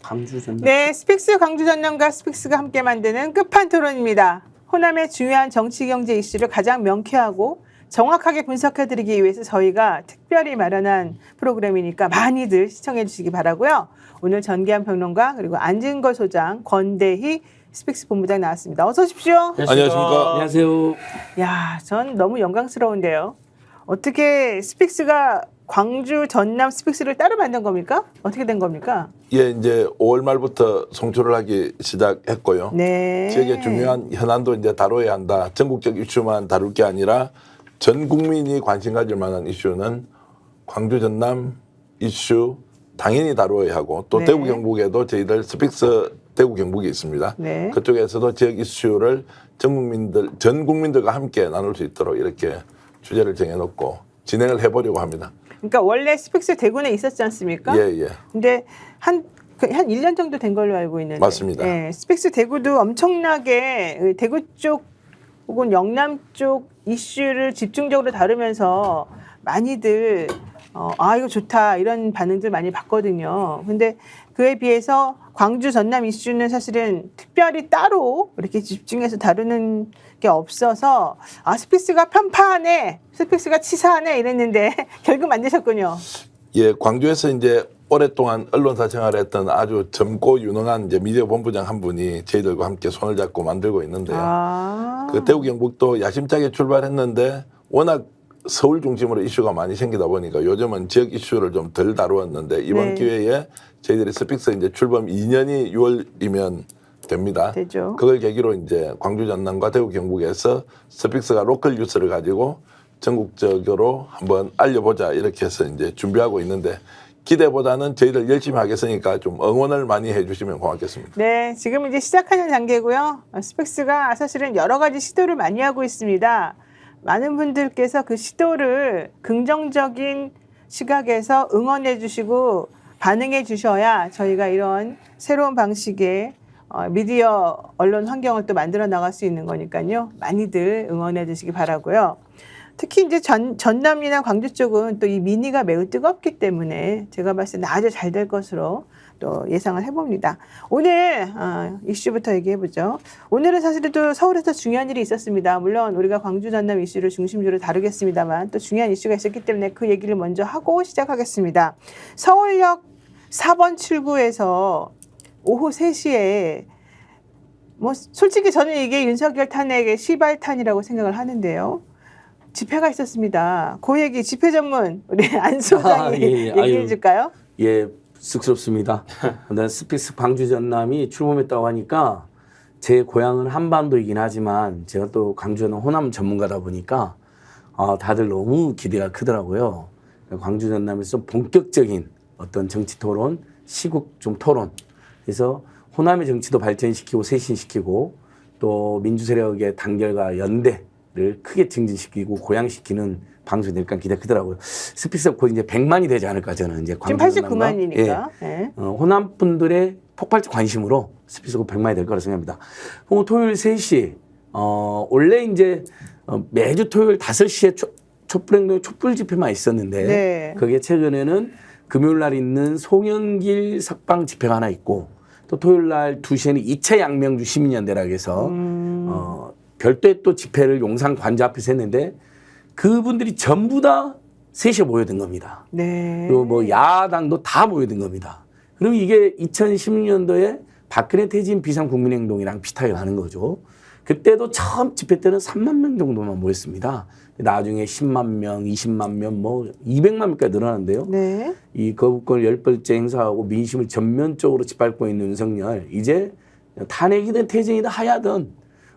광주 전남. 네, 스픽스 광주 전남과 스픽스가 함께 만드는 끝판 토론입니다. 호남의 중요한 정치 경제 이슈를 가장 명쾌하고 정확하게 분석해드리기 위해서 저희가 특별히 마련한 프로그램이니까 많이들 시청해 주시기 바라고요. 오늘 전기한 평론가 그리고 안진걸 소장, 권대희 스픽스 본부장 나왔습니다. 어서 오십시오. 안녕하십니까. 안녕하세요. 야, 전 너무 영광스러운데요. 어떻게 스픽스가 광주 전남 스픽스를 따로 만든 겁니까? 어떻게 된 겁니까? 예, 이제 5월 말부터 송출을 하기 시작했고요. 네. 지역의 중요한 현안도 이제 다뤄야 한다. 전국적 이슈만 다룰 게 아니라 전 국민이 관심 가질 만한 이슈는 광주 전남 이슈 당연히 다루어야 하고 또 네. 대구 경북에도 저희들 스픽스 대구 경북이 있습니다. 네. 그쪽에서도 지역 이슈를 전 국민들과 함께 나눌 수 있도록 이렇게 주제를 정해놓고 진행을 해보려고 합니다. 그러니까 원래 스픽스 대구에 있었지 않습니까? 예, 예. 근데 한 1년 정도 된 걸로 알고 있는데. 맞습니다. 예, 스픽스 대구도 엄청나게 대구 쪽 혹은 영남 쪽 이슈를 집중적으로 다루면서 많이들 이거 좋다 이런 반응들 많이 봤거든요. 근데 그에 비해서 광주 전남 이슈는 사실은 특별히 따로 이렇게 집중해서 다루는 게 없어서 스픽스가 편파하네, 스픽스가 치사하네 이랬는데 결국 만드셨군요. 예, 광주에서 이제 오랫동안 언론사 생활을 했던 아주 젊고 유능한 이제 미디어 본부장 한 분이 저희들과 함께 손을 잡고 만들고 있는데요. 그 대구 경북도 야심차게 출발했는데 워낙 서울 중심으로 이슈가 많이 생기다 보니까 요즘은 지역 이슈를 좀 덜 다루었는데 이번 네. 기회에 저희들이 스픽스 이제 출범 2년이 6월이면 됩니다. 되죠. 그걸 계기로 이제 광주 전남과 대구 경북에서 스픽스가 로컬 뉴스를 가지고 전국적으로 한번 알려보자 이렇게 해서 이제 준비하고 있는데 기대보다는 저희들 열심히 하겠으니까 좀 응원을 많이 해주시면 고맙겠습니다. 네, 지금 이제 시작하는 단계고요. 스픽스가 사실은 여러 가지 시도를 많이 하고 있습니다. 많은 분들께서 그 시도를 긍정적인 시각에서 응원해 주시고 반응해 주셔야 저희가 이런 새로운 방식의 미디어 언론 환경을 또 만들어 나갈 수 있는 거니까요. 많이들 응원해 주시기 바라고요. 특히 이제 전남이나 광주 쪽은 또 이 민의가 매우 뜨겁기 때문에 제가 봤을 때 아주 잘 될 것으로 또 예상을 해봅니다. 오늘 이슈부터 얘기해보죠. 오늘은 사실은 또 서울에서 중요한 일이 있었습니다. 물론 우리가 광주 전남 이슈를 중심적으로 다루겠습니다만 또 중요한 이슈가 있었기 때문에 그 얘기를 먼저 하고 시작하겠습니다. 서울역 4번 출구에서 오후 3시에 뭐 솔직히 저는 이게 윤석열 탄핵의 시발탄이라고 생각을 하는데요. 집회가 있었습니다. 그 얘기 집회 전문 우리 안 소장이 얘기해 줄까요? 예, 쑥스럽습니다. 난 스픽스 광주 전남이 출범했다고 하니까 제 고향은 한반도이긴 하지만 제가 또 광주는 호남 전문가다 보니까 다들 너무 기대가 크더라고요. 광주 전남에서 본격적인 어떤 정치 토론, 시국 좀 토론. 그래서 호남의 정치도 발전시키고 쇄신시키고 또 민주 세력의 단결과 연대를 크게 증진시키고 고양시키는 방송이 될까 기대가 크더라고요. 스픽스가 곧 이제 100만이 되지 않을까 저는 이제 지금 89만이니까. 예. 네. 호남 분들의 폭발적 관심으로 스픽스가 100만이 될 거라 생각합니다. 토요일 3시 원래 이제 매주 토요일 5시에 촛불행동 촛불 집회만 있었는데 네. 그게 최근에는 금요일 날 있는 송영길 석방 집회가 하나 있고 또 토요일 날 2시에는 2차 양명주 시민연대라고 해서 별도의 또 집회를 용산 관저 앞에서 했는데 그분들이 전부 다 3시에 모여든 겁니다. 네. 그리고 뭐 야당도 다 모여든 겁니다. 그럼 이게 2016년도에 박근혜 퇴진 비상국민행동이랑 비슷하게 가는 거죠. 그때도 처음 집회 때는 3만 명 정도만 모였습니다. 나중에 10만 명, 20만 명, 뭐 200만 명까지 늘어나는데요. 네. 이 거부권 10번째 행사하고 민심을 전면적으로 짓밟고 있는 윤석열, 이제 탄핵이든 퇴진이든 하야든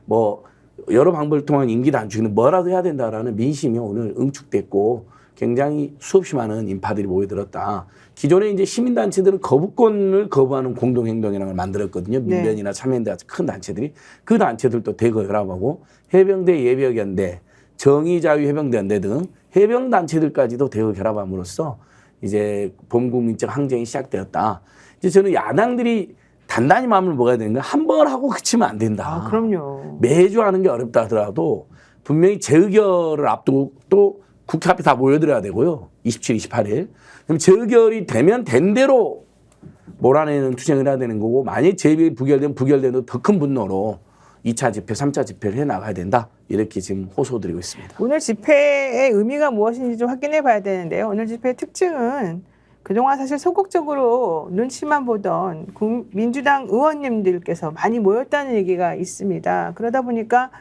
뭐 여러 방법을 통한 임기 단축이든 뭐라도 해야 된다라는 민심이 오늘 응축됐고 굉장히 수없이 많은 인파들이 모여들었다. 기존에 이제 시민단체들은 거부권을 거부하는 공동행동이라는 걸 만들었거든요. 민변이나 참여연대 같은 큰 단체들이. 그 단체들도 대거 결합하고 해병대 예비역연대, 정의자유해병대연대 등 해병단체들까지도 대거 결합함으로써 이제 범국민적 항쟁이 시작되었다. 이제 저는 야당들이 단단히 마음을 먹어야 되는 건 한 번 하고 그치면 안 된다. 그럼요. 매주 하는 게 어렵다 하더라도 분명히 재의결을 앞두고 또 국회 앞에 다 모여들어야 되고요. 27, 28일. 그럼 재의결이 되면 된 대로 몰아내는 투쟁을 해야 되는 거고 만약 재입이 부결되면 더 큰 분노로 2차 집회, 3차 집회를 해나가야 된다. 이렇게 지금 호소드리고 있습니다. 오늘 집회의 의미가 무엇인지 좀 확인해 봐야 되는데요. 오늘 집회의 특징은 그동안 사실 소극적으로 눈치만 보던 민주당 의원님들께서 많이 모였다는 얘기가 있습니다. 그러다 보니까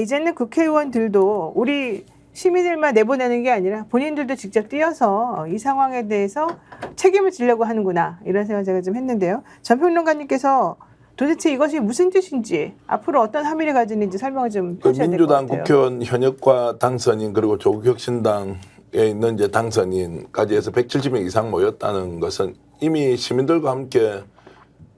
이제는 국회의원들도 우리 시민들만 내보내는 게 아니라 본인들도 직접 뛰어서 이 상황에 대해서 책임을 지려고 하는구나 이런 생각을 제가 좀 했는데요. 전 평론가님께서 도대체 이것이 무슨 뜻인지 앞으로 어떤 함의를 가지는지 설명을 좀 해주셔야 될 것 같아요. 민주당 국회의원 현역과 당선인 그리고 조국혁신당에 있는 이제 당선인까지 해서 170명 이상 모였다는 것은 이미 시민들과 함께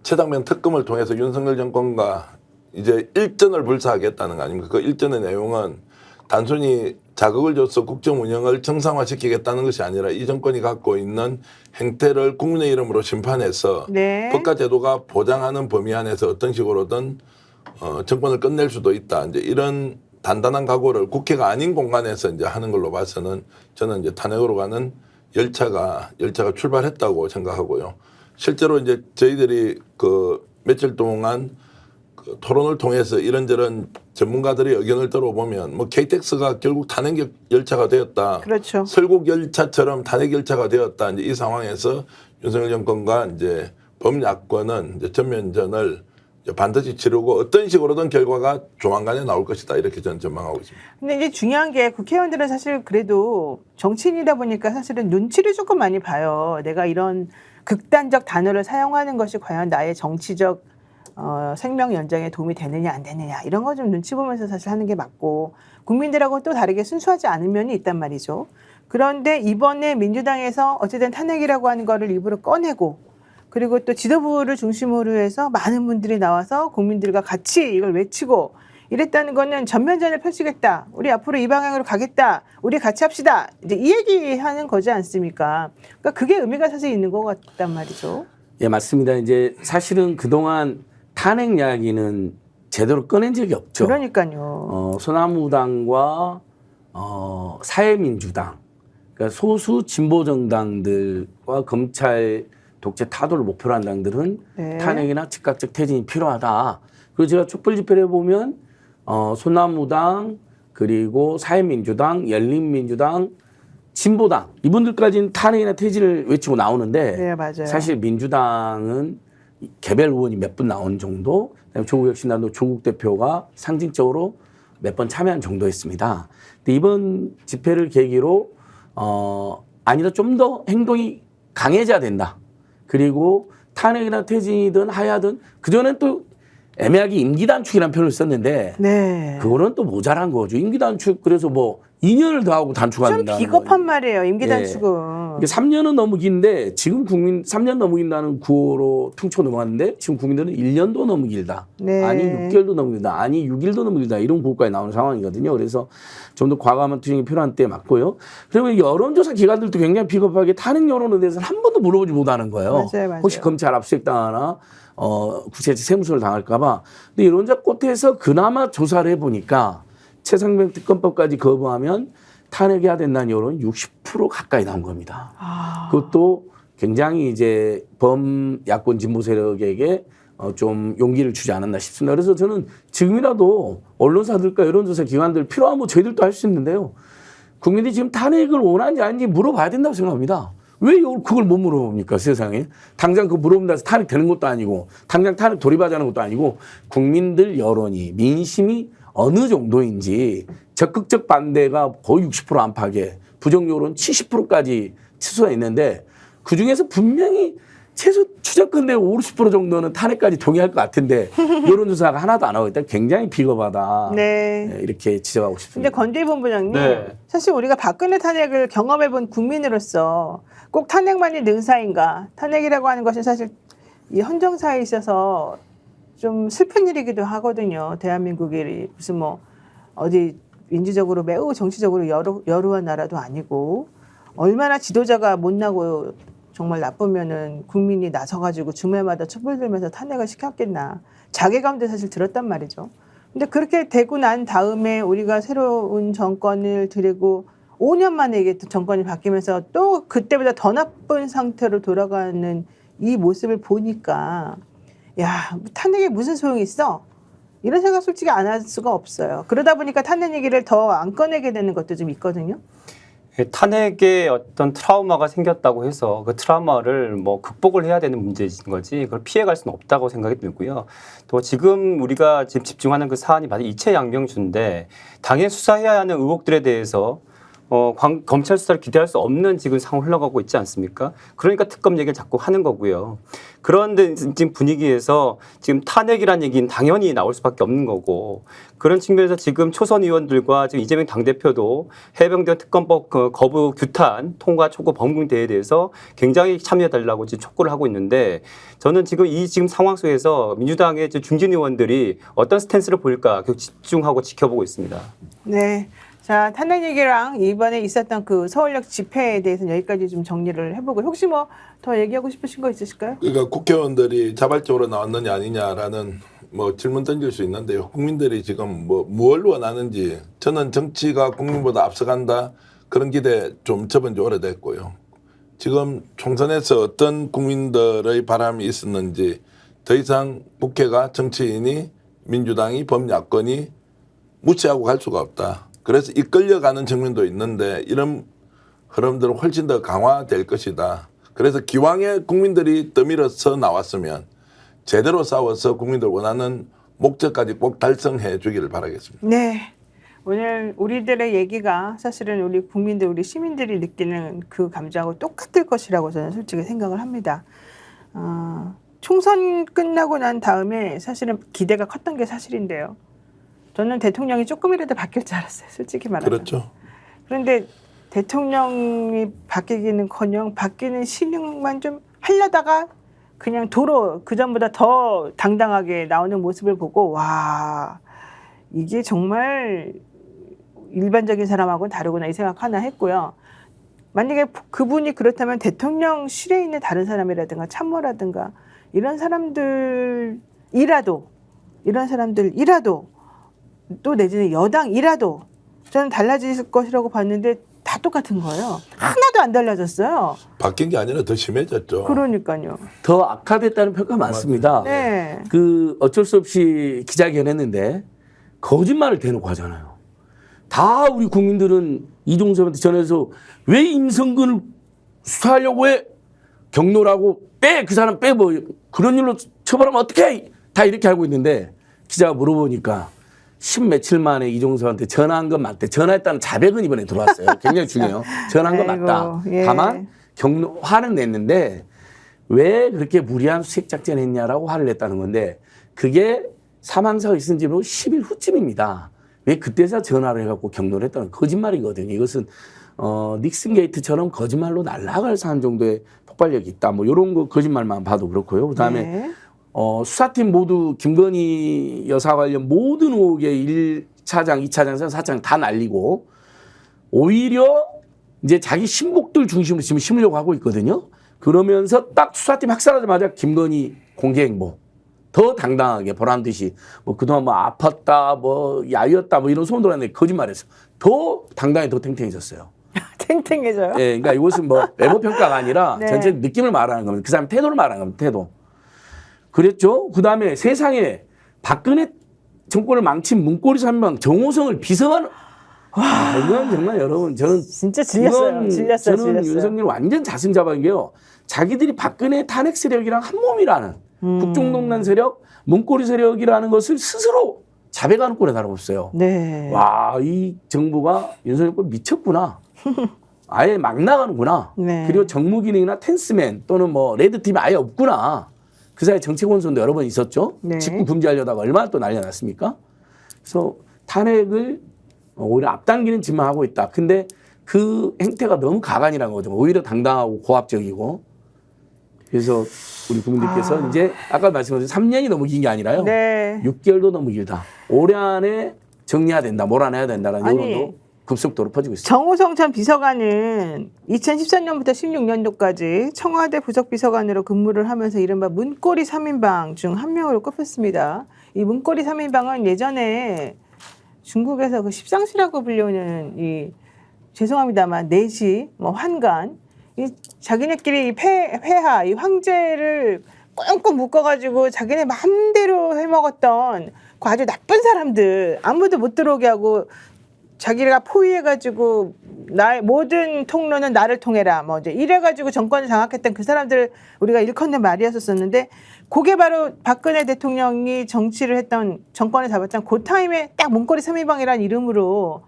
최당면 특검을 통해서 윤석열 정권과 이제 일전을 불사하겠다는 거 아닙니까? 그 일전의 내용은 단순히 자극을 줘서 국정 운영을 정상화시키겠다는 것이 아니라 이 정권이 갖고 있는 행태를 국민의 이름으로 심판해서 네. 법과 제도가 보장하는 범위 안에서 어떤 식으로든 정권을 끝낼 수도 있다. 이제 이런 단단한 각오를 국회가 아닌 공간에서 이제 하는 걸로 봐서는 저는 이제 탄핵으로 가는 열차가 출발했다고 생각하고요. 실제로 이제 저희들이 그 며칠 동안 그 토론을 통해서 이런저런 전문가들의 의견을 들어보면 뭐 KTX가 결국 탄핵 열차가 되었다. 그렇죠. 설국 열차처럼 탄핵 열차가 되었다. 이제 이 상황에서 윤석열 정권과 이제 범야권은 이제 전면전을 이제 반드시 치르고 어떤 식으로든 결과가 조만간에 나올 것이다. 이렇게 저는 전망하고 있습니다. 근데 이제 중요한 게 국회의원들은 사실 그래도 정치인이다 보니까 사실은 눈치를 조금 많이 봐요. 내가 이런 극단적 단어를 사용하는 것이 과연 나의 정치적 생명 연장에 도움이 되느냐 안 되느냐 이런 거 좀 눈치 보면서 사실 하는 게 맞고 국민들하고 또 다르게 순수하지 않은 면이 있단 말이죠. 그런데 이번에 민주당에서 어쨌든 탄핵이라고 하는 거를 일부러 꺼내고 그리고 또 지도부를 중심으로 해서 많은 분들이 나와서 국민들과 같이 이걸 외치고 이랬다는 거는 전면전을 펼치겠다. 우리 앞으로 이 방향으로 가겠다. 우리 같이 합시다. 이제 이 얘기하는 거지 않습니까? 그러니까 그게 의미가 사실 있는 것 같단 말이죠. 예, 맞습니다. 이제 사실은 그동안 탄핵 이야기는 제대로 꺼낸 적이 없죠. 그러니까요. 소나무당과 사회민주당, 그러니까 소수 진보 정당들과 검찰 독재 타도를 목표로 한 당들은 네. 탄핵이나 즉각적 퇴진이 필요하다. 그리고 제가 촛불 집회를 해보면 소나무당 그리고 사회민주당, 열린민주당, 진보당 이분들까지는 탄핵이나 퇴진을 외치고 나오는데 네, 맞아요. 사실 민주당은 개별 의원이 몇 분 나온 정도, 그다음에 조국혁신당도 조국 대표가 상징적으로 몇 번 참여한 정도였습니다. 근데 이번 집회를 계기로 아니다 좀 더 행동이 강해져야 된다. 그리고 탄핵이나 퇴진이든 하야든 그전엔 또 애매하게 임기 단축이라는 표현을 썼는데 네. 그거는 또 모자란 거죠. 임기 단축 그래서 뭐 2년을 더 하고 단축한다는 좀 비겁한 말이에요. 임기 단축은. 이게 3년은 너무 긴데 지금 국민 3년 너무 긴다는 구호로 퉁쳐 넘어갔는데 지금 국민들은 1년도 너무 길다. 네. 아니 6개월도 너무 길다. 아니 6일도 너무 길다. 이런 구호까지 나오는 상황이거든요. 그래서 좀 더 과감한 투쟁이 필요한 때 맞고요. 그리고 여론조사 기관들도 굉장히 비겁하게 탄핵 여론에 대해서는 한 번도 물어보지 못하는 거예요. 맞아요. 혹시 검찰 압수수색당하나 구체적 세무서를 당할까 봐. 근데 여론조사 끝에서 그나마 조사를 해보니까 최상병 특검법까지 거부하면 탄핵해야 된다는 여론이 60% 가까이 나온 겁니다. 그것도 굉장히 이제 범야권 진보 세력에게 좀 용기를 주지 않았나 싶습니다. 그래서 저는 지금이라도 언론사들과 여론조사 기관들 필요하면 저희들도 할 수 있는데요. 국민들이 지금 탄핵을 원하는지 아닌지 물어봐야 된다고 생각합니다. 왜 그걸 못 물어봅니까, 세상에? 당장 그거 물어본다 해서 탄핵 되는 것도 아니고, 당장 탄핵 돌입하자는 것도 아니고, 국민들 여론이, 민심이 어느 정도인지 적극적 반대가 거의 60% 안팎에 부정 여론 70%까지 치솟아 있는데 그중에서 분명히 최소 추정컨대 50% 정도는 탄핵까지 동의할 것 같은데 여론조사가 하나도 안 하고 있다. 굉장히 비겁하다. 네. 이렇게 지적하고 싶습니다. 근데 건대희 본부장님, 네. 사실 우리가 박근혜 탄핵을 경험해본 국민으로서 꼭 탄핵만이 능사인가? 탄핵이라고 하는 것은 사실 이 헌정사에 있어서 좀 슬픈 일이기도 하거든요. 대한민국이 무슨 뭐 어디 민주적으로 매우 정치적으로 여루한 나라도 아니고 얼마나 지도자가 못나고 정말 나쁘면은 국민이 나서가지고 주말마다 촛불 들면서 탄핵을 시켰겠나. 자괴감도 사실 들었단 말이죠. 근데 그렇게 되고 난 다음에 우리가 새로운 정권을 들이고 5년 만에 이게 또 정권이 바뀌면서 또 그때보다 더 나쁜 상태로 돌아가는 이 모습을 보니까 야, 탄핵에 무슨 소용이 있어? 이런 생각 솔직히 안 할 수가 없어요. 그러다 보니까 탄핵 얘기를 더 안 꺼내게 되는 것도 좀 있거든요. 탄핵에 어떤 트라우마가 생겼다고 해서 그 트라우마를 뭐 극복을 해야 되는 문제인 거지 그걸 피해갈 수는 없다고 생각이 들고요. 또 지금 우리가 지금 집중하는 그 사안이 바로 이채 양명주인데 당연히 수사해야 하는 의혹들에 대해서 검찰 수사를 기대할 수 없는 지금 상황 흘러가고 있지 않습니까? 그러니까 특검 얘기를 자꾸 하는 거고요. 그런데 지금 분위기에서 지금 탄핵이라는 얘기는 당연히 나올 수밖에 없는 거고 그런 측면에서 지금 초선 의원들과 지금 이재명 당대표도 해병대 특검법 거부 규탄 통과 촉구 법문대에 대해서 굉장히 참여해달라고 지금 촉구를 하고 있는데 저는 지금 이 지금 상황 속에서 민주당의 중진 의원들이 어떤 스탠스를 보일까 계속 집중하고 지켜보고 있습니다. 네. 자, 탄핵 얘기랑 이번에 있었던 그 서울역 집회에 대해서는 여기까지 좀 정리를 해보고 혹시 뭐 더 얘기하고 싶으신 거 있으실까요? 그러니까 국회의원들이 자발적으로 나왔느냐 아니냐라는 뭐 질문 던질 수 있는데요. 국민들이 지금 뭘 원하는지 저는 정치가 국민보다 앞서간다 그런 기대 좀 접은 지 오래됐고요. 지금 총선에서 어떤 국민들의 바람이 있었는지 더 이상 국회가 정치인이 민주당이 범야권이 무시하고 갈 수가 없다. 그래서 이끌려가는 측면도 있는데 이런 흐름들은 훨씬 더 강화될 것이다. 그래서 기왕에 국민들이 떠밀어서 나왔으면 제대로 싸워서 국민들 원하는 목적까지 꼭 달성해 주기를 바라겠습니다. 네. 오늘 우리들의 얘기가 사실은 우리 국민들, 우리 시민들이 느끼는 그 감정하고 똑같을 것이라고 저는 솔직히 생각을 합니다. 총선 끝나고 난 다음에 사실은 기대가 컸던 게 사실인데요. 저는 대통령이 조금이라도 바뀔 줄 알았어요. 솔직히 말하면. 그렇죠. 그런데 대통령이 바뀌기는커녕 바뀌는 신용만 좀 하려다가 그냥 도로 그전보다 더 당당하게 나오는 모습을 보고 와 이게 정말 일반적인 사람하고는 다르구나 이 생각 하나 했고요. 만약에 그분이 그렇다면 대통령실에 있는 다른 사람이라든가 참모라든가 이런 사람들이라도 또 내지는 여당이라도 저는 달라질 것이라고 봤는데 다 똑같은 거예요. 하나도 안 달라졌어요. 바뀐 게 아니라 더 심해졌죠. 그러니까요. 더 악화됐다는 평가 많습니다. 네. 그 어쩔 수 없이 기자회견 했는데 거짓말을 대놓고 하잖아요. 다 우리 국민들은 이종섭한테 전해서 왜 임성근을 수사하려고 해? 경로라고 빼! 그 사람 빼! 뭐 그런 일로 처벌하면 어떡해! 다 이렇게 알고 있는데 기자가 물어보니까 10며칠 만에 이종섭한테 전화한 건 맞대. 전화했다는 자백은 이번에 들어왔어요. 굉장히 중요해요. 전화한 건 맞다. 예. 다만 화는 냈는데 왜 그렇게 무리한 수색작전 했냐라고 화를 냈다는 건데 그게 사망사가 있은 지로 10일 후쯤입니다. 왜 그때서 전화를 해갖고 경로를 했다는 거짓말이거든요. 이것은 닉슨 게이트처럼 거짓말로 날아갈 사안 정도의 폭발력이 있다. 뭐 이런 거 거짓말만 봐도 그렇고요. 그다음에 네. 수사팀 모두 김건희 여사 관련 모든 의혹의 1차장, 2차장, 3차장 다 날리고 오히려 이제 자기 신복들 중심으로 지금 심으려고 하고 있거든요. 그러면서 딱 수사팀 학살하자마자 김건희 공개행보 더 당당하게 보란 듯이 뭐 그동안 뭐 아팠다, 뭐 야유였다, 뭐 이런 소문 들었는데 거짓말했어. 더 당당히 더 탱탱해졌어요. 탱탱해져요? 예, 그러니까 이것은 뭐 외모 평가가 아니라 네. 전체 느낌을 말하는 겁니다. 그 사람 태도를 말하는 겁니다. 태도. 그랬죠. 그다음에 세상에 박근혜 정권을 망친 문고리 3명 정호성을 비서관. 와, 이건 정말 여러분 저는 진짜 질렸어요. 저는 윤석열 완전 자승 잡은 게요. 자기들이 박근혜 탄핵 세력이랑 한 몸이라는 국정농단 세력, 문고리 세력이라는 것을 스스로 자백하는 꼴에 다름없어요. 네. 와, 이 정부가 윤석열 꼴 미쳤구나. 아예 막 나가는구나. 네. 그리고 정무기능이나 텐스맨 또는 뭐 레드팀이 아예 없구나. 그 사이에 정책 원son도 여러 번 있었죠. 네. 직구 금지하려다가 얼마나 또 난리가 났습니까? 그래서 탄핵을 오히려 앞당기는 짓만 하고 있다. 근데 그 행태가 너무 가관이라는 거죠. 오히려 당당하고 고압적이고. 그래서 우리 국민들께서 이제 아까 말씀하신 3년이 너무 긴 게 아니라요. 네. 6개월도 너무 길다. 올해 안에 정리해야 된다. 몰아내야 된다라는 아니, 여론도 급속도로 퍼지고 있습니다. 정호성 전 비서관은 2013년부터 16년도까지 청와대 부속비서관으로 근무를 하면서 이른바 문고리 3인방 중 한 명으로 꼽혔습니다. 이 문고리 3인방은 예전에 중국에서 그 십상시라고 불리는 이 죄송합니다만 내시, 뭐 환관 이 자기네끼리 이 폐하, 이 황제를 꽁꽁 묶어가지고 자기네 마음대로 해먹었던 그 아주 나쁜 사람들 아무도 못 들어오게 하고 자기가 포위해가지고 나의 모든 통로는 나를 통해라 뭐 이제 이래가지고 정권을 장악했던 그 사람들 우리가 일컫는 말이었었는데 그게 바로 박근혜 대통령이 정치를 했던 정권을 잡았던 그 타임에 딱 문고리 3인방이라는 이름으로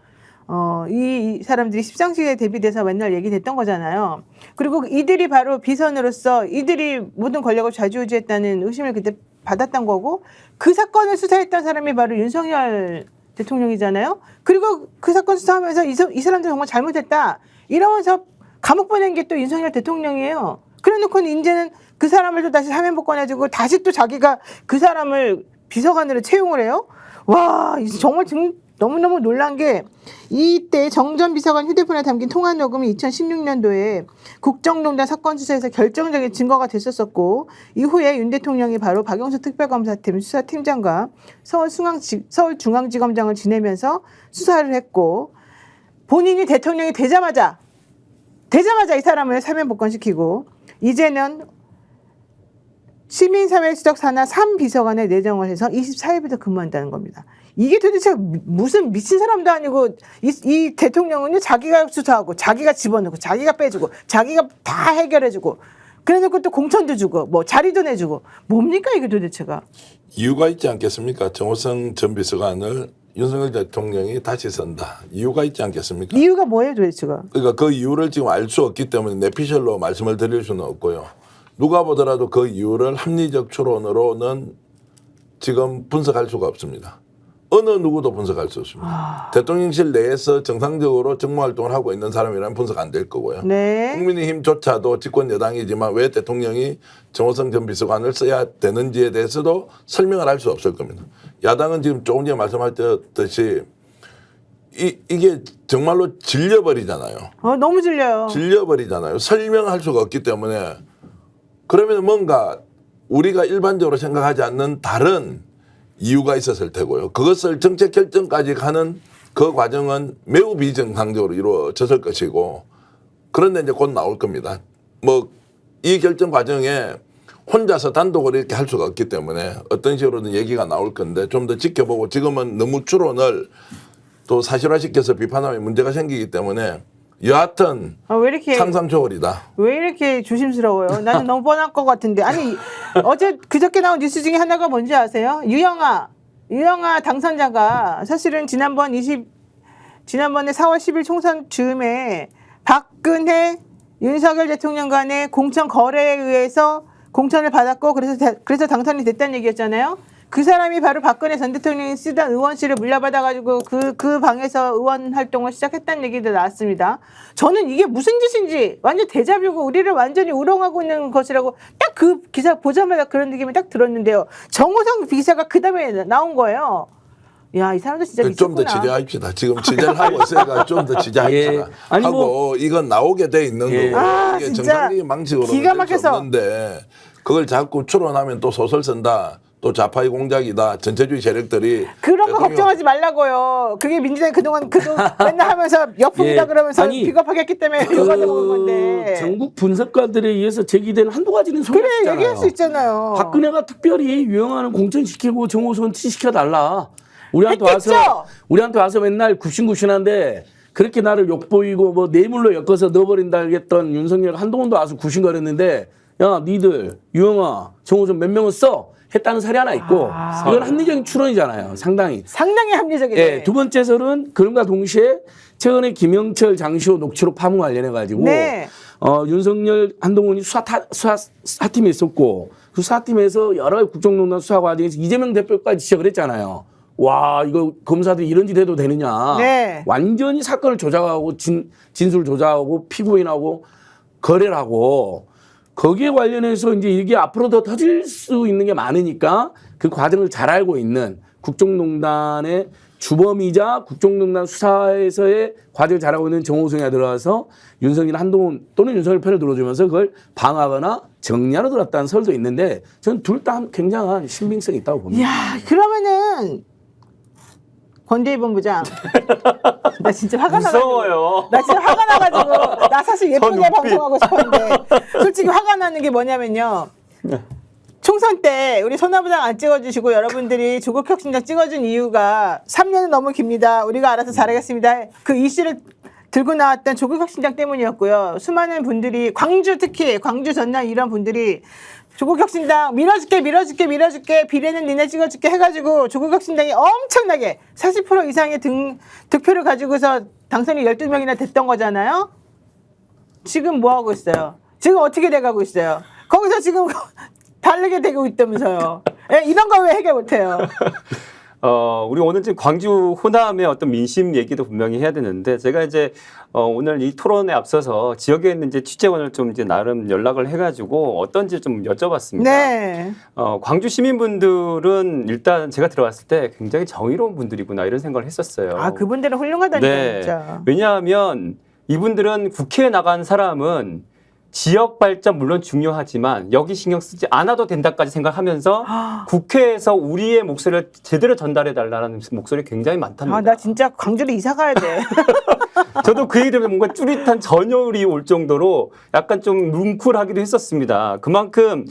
이 사람들이 십상시에 대비돼서 맨날 얘기됐던 거잖아요. 그리고 이들이 바로 비선으로서 이들이 모든 권력을 좌지우지했다는 의심을 그때 받았던 거고 그 사건을 수사했던 사람이 바로 윤석열 대통령이잖아요. 그리고 그 사건 수사하면서 이 사람들 정말 잘못했다 이러면서 감옥 보낸 게 또 윤석열 대통령이에요. 그래놓고는 이제는 그 사람을 또 다시 사면 복권해주고 다시 또 자기가 그 사람을 비서관으로 채용을 해요. 와 정말 너무너무 놀란 게 이때 정 전 비서관 휴대폰에 담긴 통화 녹음이 2016년도에 국정농단 사건 수사에서 결정적인 증거가 됐었었고 이후에 윤 대통령이 바로 박영수 특별검사팀 수사팀장과 서울중앙지검장을 지내면서 수사를 했고 본인이 대통령이 되자마자 이 사람을 사면 복권시키고 이제는 시민사회수석 산하 3비서관에 내정을 해서 24일부터 근무한다는 겁니다. 이게 도대체 무슨 미친 사람도 아니고 이 대통령은 자기가 수사하고 자기가 집어넣고 자기가 빼주고 자기가 다 해결해주고 그래놓고 또 공천도 주고 뭐 자리도 내주고 뭡니까 이게 도대체가. 이유가 있지 않겠습니까? 정호성 전 비서관을 윤석열 대통령이 다시 선다. 이유가 있지 않겠습니까? 이유가 뭐예요 도대체가. 그러니까 그 이유를 지금 알 수 없기 때문에 내피셜로 말씀을 드릴 수는 없고요. 누가 보더라도 그 이유를 합리적 추론으로는 지금 분석할 수가 없습니다. 어느 누구도 분석할 수 없습니다. 대통령실 내에서 정상적으로 정무활동을 하고 있는 사람이라면 분석 안 될 거고요. 네. 국민의힘조차도 집권 여당이지만 왜 대통령이 정호성 전 비서관을 써야 되는지에 대해서도 설명을 할 수 없을 겁니다. 야당은 지금 조금 전에 말씀하셨듯이 이게 정말로 질려버리잖아요. 너무 질려요. 질려버리잖아요. 설명할 수가 없기 때문에 그러면 뭔가 우리가 일반적으로 생각하지 않는 다른 이유가 있었을 테고요. 그것을 정책 결정까지 가는 그 과정은 매우 비정상적으로 이루어졌을 것이고 그런데 이제 곧 나올 겁니다. 뭐 이 결정 과정에 혼자서 단독으로 이렇게 할 수가 없기 때문에 어떤 식으로든 얘기가 나올 건데 좀 더 지켜보고 지금은 너무 추론을 또 사실화시켜서 비판하면 문제가 생기기 때문에 여하튼 왜 이렇게 상상 초월이다. 왜 이렇게 조심스러워요? 나는 너무 뻔할 것 같은데. 아니 어제 그저께 나온 뉴스 중에 하나가 뭔지 아세요? 유영아 당선자가 사실은 지난번에 4월 10일 총선 즈음에 박근혜 윤석열 대통령 간의 공천 거래에 의해서 공천을 받았고 그래서 당선이 됐다는 얘기였잖아요. 그 사람이 바로 박근혜 전 대통령이 쓰던 의원실을 물려받아가지고 그 방에서 의원 활동을 시작했다는 얘기도 나왔습니다. 저는 이게 무슨 짓인지 완전 데자뷰고 우리를 완전히 우롱하고 있는 것이라고 딱 그 기사 보자마자 그런 느낌이 딱 들었는데요. 정호성 비서가 그 다음에 나온 거예요. 야, 이 사람도 진짜 미쳤구나. 좀 더 지지합시다. 지금 지지를 하고 있으니까 좀 더 지지합시다. 예. 아니, 하고 이건 나오게 돼 있는 예. 거고 이게 진짜 정상적인 방식으로는 기가 될 수 막혀서. 없는데 그걸 자꾸 추론하면 또 소설 쓴다. 또 좌파의 공작이다. 전체주의 세력들이 그런 거 걱정하지 말라고요. 그게 민주당이 그동안 맨날 하면서 역풍이다 예. 그러면서 아니, 비겁하게 했기 때문에 그거 먹은 건데. 전국 분석가들에 의해서 제기된 한두 가지는 그래 소개했잖아요. 얘기할 수 있잖아요. 박근혜가 특별히 유영아는 공천시키고 정호성은 시켜달라. 했겠죠? 우리한테 와서 맨날 굽신굽신한데 그렇게 나를 욕보이고 뭐 뇌물로 엮어서 넣어버린다 했던 윤석열 한동훈도 와서 굽신거렸는데 야 니들 유영아 정호성 몇 명은 써 했다는 사례 하나 있고 이건 합리적인 추론이잖아요. 상당히 합리적이네. 예, 두 번째서는 그런가 동시에 최근에 김영철 장시호 녹취록 파문 관련해 가지고 네. 윤석열 한동훈이 수사팀에 있었고 그 수사팀에서 여러 가지 국정농단 수사 과정에서 이재명 대표까지 지적을 했잖아요. 와 이거 검사들이 이런 짓 해도 되느냐. 네. 완전히 사건을 조작하고 진술 조작하고 피고인하고 거래를 하고 거기에 관련해서 이제 이게 앞으로 더 터질 수 있는 게 많으니까 그 과정을 잘 알고 있는 국정농단의 주범이자 국정농단 수사에서의 과정을 잘하고 있는 정호성이 들어와서 윤석열 한동훈 또는 윤석열 편을 들어주면서 그걸 방어하거나 정리하러 들었다는 설도 있는데 저는 둘 다 굉장한 신빙성이 있다고 봅니다. 이야 그러면은 권대희 본부장. 나 진짜 화가 나가지고. 무서워요. 나 진짜 화가 나가지고. 나 사실 예쁘게 눈빛. 방송하고 싶었는데. 솔직히 화가 나는 게 뭐냐면요. 총선 때 우리 소나무당 안 찍어주시고 여러분들이 조국 혁신당 찍어준 이유가 3년은 너무 깁니다. 우리가 알아서 잘하겠습니다. 그 이슈를 들고 나왔던 조국 혁신당 때문이었고요. 수많은 분들이 광주 특히 광주 전남 이런 분들이 조국 혁신당 밀어줄게 비례는 니네 찍어줄게 해가지고 조국 혁신당이 엄청나게 40% 이상의 득표를 가지고서 당선이 12명이나 됐던 거잖아요. 지금 뭐 하고 있어요? 지금 어떻게 돼가고 있어요? 거기서 지금 다르게 되고 있다면서요. 예, 이런 거 왜 해결 못해요? 우리 오늘 지금 광주 호남의 어떤 민심 얘기도 분명히 해야 되는데 제가 이제 오늘 이 토론에 앞서서 지역에 있는 이제 취재원을 좀 이제 나름 연락을 해가지고 어떤지 좀 여쭤봤습니다. 네. 광주 시민분들은 일단 제가 들어왔을 때 굉장히 정의로운 분들이구나 이런 생각을 했었어요. 아, 그분들은 훌륭하다니까 네. 진짜. 왜냐하면 이분들은 국회에 나간 사람은 지역 발전 물론 중요하지만 여기 신경 쓰지 않아도 된다까지 생각하면서 국회에서 우리의 목소리를 제대로 전달해 달라는 목소리 굉장히 많답니다. 아, 나 진짜 광주로 이사 가야 돼. 저도 그 얘기 들으면 뭔가 쭈릿한 전율이 올 정도로 약간 좀 뭉클하기도 했었습니다. 그만큼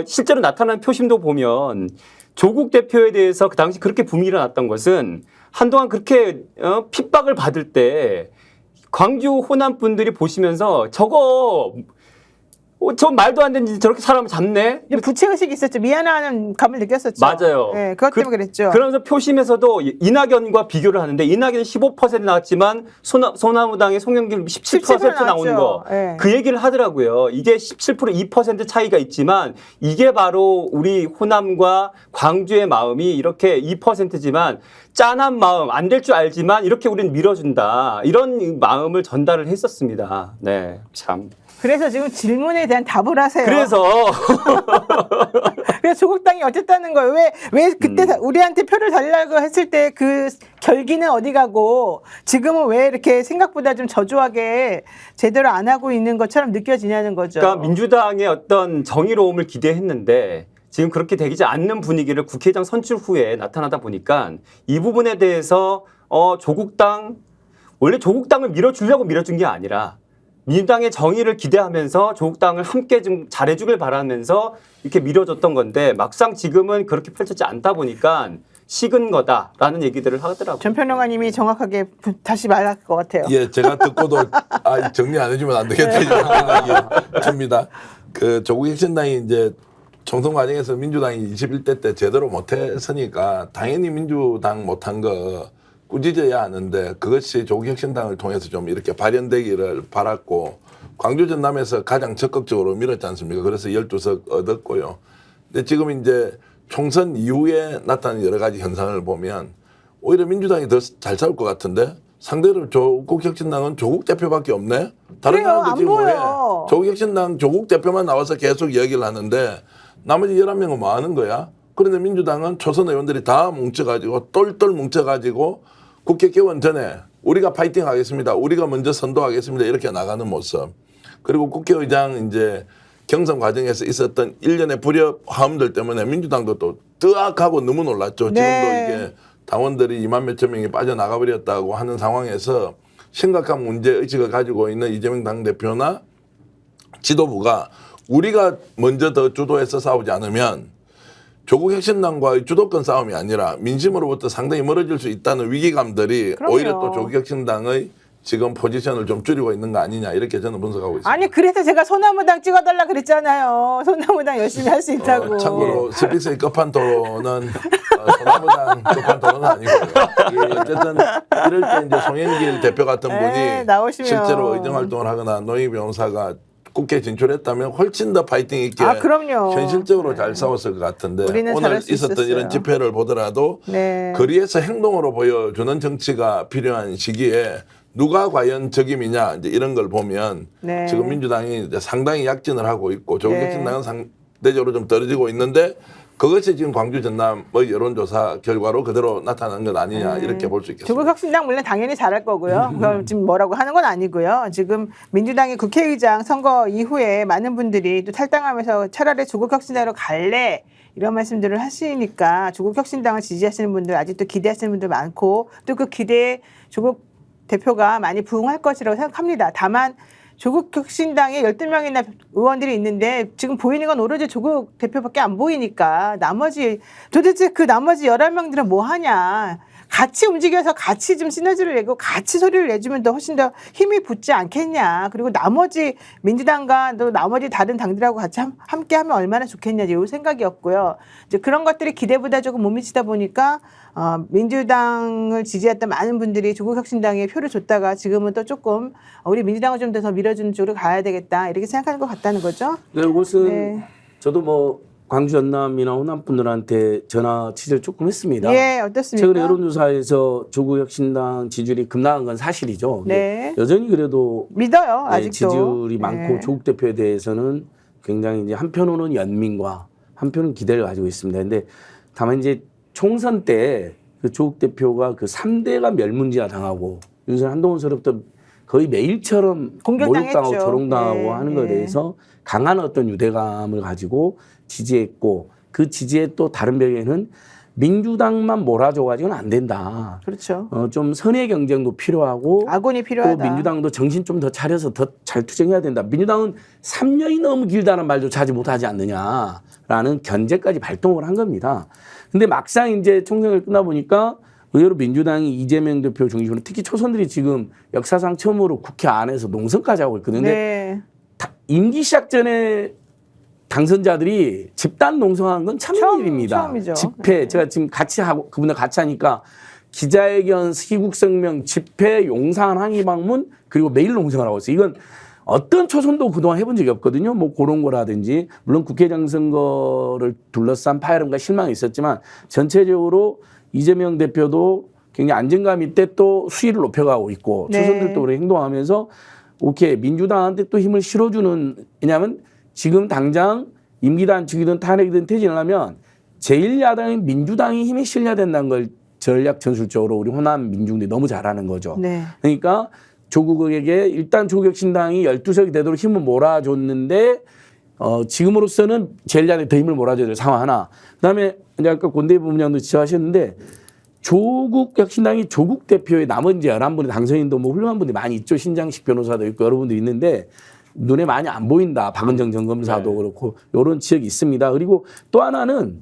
실제로 나타난 표심도 보면 조국 대표에 대해서 그 당시 그렇게 분위기가 났던 것은 한동안 그렇게 핍박을 받을 때 광주 호남 분들이 보시면서 저거 저 말도 안 되는 저렇게 사람을 잡네. 부채의식이 있었죠. 미안한 감을 느꼈었죠. 맞아요. 네, 그것 때문에 그랬죠. 그러면서 표심에서도 이낙연과 비교를 하는데 이낙연이 15% 나왔지만 소나무당의 송영길 17% 나오는 거. 네. 그 얘기를 하더라고요. 이게 17% 2% 차이가 있지만 이게 바로 우리 호남과 광주의 마음이 이렇게 2%지만 짠한 마음 안 될 줄 알지만 이렇게 우리는 밀어준다. 이런 마음을 전달을 했었습니다. 네, 참. 그래서 지금 질문에 대한 답을 하세요. 그래서 조국당이 어쨌다는 거예요. 왜 그때 우리한테 표를 달라고 했을 때 그 결기는 어디 가고 지금은 왜 이렇게 생각보다 좀 저조하게 제대로 안 하고 있는 것처럼 느껴지냐는 거죠. 그러니까 민주당의 어떤 정의로움을 기대했는데 지금 그렇게 되지 않는 분위기를 국회의장 선출 후에 나타나다 보니까 이 부분에 대해서 원래 조국당을 밀어주려고 밀어준 게 아니라 민주당의 정의를 기대하면서 조국당을 함께 좀 잘해주길 바라면서 이렇게 밀어줬던 건데 막상 지금은 그렇게 펼쳐지지 않다 보니까 식은 거다라는 얘기들을 하더라고요. 전 평론가님이 정확하게 다시 말할 것 같아요. 예, 제가 듣고도 정리 안 해주면 안 되겠다 이런 생각이 듭니다. 그 조국 혁신당이 이제 총선 과정에서 민주당이 21대 때 제대로 못했으니까 당연히 민주당 못한 거 꾸짖어야 하는데 그것이 조국 혁신당을 통해서 좀 이렇게 발현되기를 바랐고 광주 전남에서 가장 적극적으로 밀었지 않습니까? 그래서 12석 얻었고요. 근데 지금 이제 총선 이후에 나타난 여러 가지 현상을 보면 오히려 민주당이 더 잘 싸울 것 같은데 상대로 조국 혁신당은 조국 대표밖에 없네? 다른 그래요, 사람들 안 지금 뭐해? 보여. 조국 혁신당 조국 대표만 나와서 계속 이야기를 하는데 나머지 11명은 뭐 하는 거야? 그런데 민주당은 초선 의원들이 다 뭉쳐가지고 똘똘 뭉쳐가지고 국회 개원 전에 우리가 파이팅 하겠습니다. 우리가 먼저 선도하겠습니다. 이렇게 나가는 모습. 그리고 국회의장 이제 경선 과정에서 있었던 일련의 불협 화음들 때문에 민주당도 또 뜨악하고 너무 놀랐죠. 네. 지금도 이게 당원들이 2만 몇천 명이 빠져나가 버렸다고 하는 상황에서 심각한 문제의식을 가지고 있는 이재명 당대표나 지도부가 우리가 먼저 더 주도해서 싸우지 않으면 조국 혁신당과의 주도권 싸움이 아니라 민심으로부터 상당히 멀어질 수 있다는 위기감들이 그럼요. 오히려 또 조국 혁신당의 지금 포지션을 좀 줄이고 있는 거 아니냐 이렇게 저는 분석하고 있습니다. 아니 그래서 제가 소나무당 찍어달라 그랬잖아요. 소나무당 열심히 할 수 있다고. 참고로 스픽스의 끝판 토론은 소나무당 끝판 토론은 아니고요. 예, 어쨌든 이럴 때 이제 송영길 대표 같은 네, 분이 나오시면. 실제로 의정 활동을 하거나 노희 변호사가 국회에 진출했다면 훨씬 더 파이팅 있게 그럼요. 현실적으로 잘 싸웠을 것 같은데 우리는 오늘 잘할 수 있었던 있었어요. 이런 집회를 보더라도 네. 거리에서 행동으로 보여주는 정치가 필요한 시기에 누가 과연 적임이냐 이제 이런 걸 보면 네. 지금 민주당이 이제 상당히 약진을 하고 있고 조국 네. 혁신당은 상대적으로 좀 떨어지고 있는데 그것이 지금 광주 전남의 여론조사 결과로 그대로 나타난 것 아니냐 이렇게 볼 수 있겠습니다. 조국 혁신당 물론 당연히 잘할 거고요. 그걸 지금 뭐라고 하는 건 아니고요. 지금 민주당이 국회의장 선거 이후에 많은 분들이 또 탈당하면서 차라리 조국 혁신당으로 갈래 이런 말씀들을 하시니까 조국 혁신당을 지지하시는 분들 아직도 기대하시는 분들 많고 또 그 기대에 조국 대표가 많이 부응할 것이라고 생각합니다. 다만 조국 혁신당에 12명이나 의원들이 있는데 지금 보이는 건 오로지 조국 대표밖에 안 보이니까 도대체 그 나머지 11명들은 뭐 하냐. 같이 움직여서 같이 좀 시너지를 내고 같이 소리를 내주면 더 훨씬 더 힘이 붙지 않겠냐. 그리고 나머지 민주당과 또 나머지 다른 당들하고 같이 함께 하면 얼마나 좋겠냐. 이 생각이었고요. 이제 그런 것들이 기대보다 조금 못 미치다 보니까 민주당을 지지했던 많은 분들이 조국혁신당에 표를 줬다가 지금은 또 조금 우리 민주당을 좀 더 밀어주는 쪽으로 가야 되겠다. 이렇게 생각하는 것 같다는 거죠. 네, 이것은 네. 저도 뭐 광주 전남이나 호남 분들한테 전화 취재를 조금 했습니다. 예, 어떻습니까? 최근에 여론조사에서 조국혁신당 지지율이 급락한 건 사실이죠. 네. 여전히 그래도 믿어요, 아직도. 지지율이 많고 네. 조국 대표에 대해서는 굉장히 이제 한편으로는 연민과 한편은 기대를 가지고 있습니다. 근데 다만 이제 총선 때 그 조국 대표가 그 3대가 멸문지화 당하고 윤석열 한동훈서부터 거의 매일처럼 공격당했죠. 모욕당하고 조롱당하고 네, 하는 것에 네. 대해서 강한 어떤 유대감을 가지고 지지했고 그 지지의 또 다른 벽에는 민주당만 몰아줘가지고는 안 된다. 그렇죠. 좀 선의 경쟁도 필요하고 아군이 필요하다. 또 민주당도 정신 좀 더 차려서 더 잘 투쟁해야 된다. 민주당은 3년이 너무 길다는 말조차 하지 못하지 않느냐라는 견제까지 발동을 한 겁니다. 근데 막상 이제 총선을 끝나 보니까 의외로 민주당이 이재명 대표 중심으로 특히 초선들이 지금 역사상 처음으로 국회 안에서 농성까지 하고 있거든요. 근데 네. 임기 시작 전에 당선자들이 집단 농성한 건 처음 일입니다. 처음이죠. 집회 제가 지금 같이 하고 그분들 같이 하니까 기자회견, 희국성명, 집회, 용산 항의방문 그리고 매일 농성을 하고 있어요. 이건 어떤 초선도 그동안 해본 적이 없거든요. 뭐 그런 거라든지 물론 국회의장 선거를 둘러싼 파열음과 실망이 있었지만 전체적으로 이재명 대표도 굉장히 안정감 있게 또 수위를 높여가고 있고 네. 초선들도 그렇게 행동하면서 오케이 민주당한테 또 힘을 실어주는 왜냐하면 지금 당장 임기 단축이든 탄핵이든 퇴진을 하면 제1야당인 민주당이 힘이 실려야 된다는 걸 전략 전술적으로 우리 호남 민중들이 너무 잘하는 거죠. 네. 그러니까 조국에게 일단 조국혁신당이 12석이 되도록 힘을 몰아줬는데 지금으로서는 제1야당에 더 힘을 몰아줘야 될 상황 하나. 그다음에 이제 아까 권대희 부부장도 지적하셨는데 조국혁신당이 조국 대표의 나머지 11분의 당선인도 뭐 훌륭한 분들이 많이 있죠. 신장식 변호사도 있고 여러분들이 있는데 눈에 많이 안 보인다. 박은정 전 검사도 그렇고 이런 지역이 있습니다. 그리고 또 하나는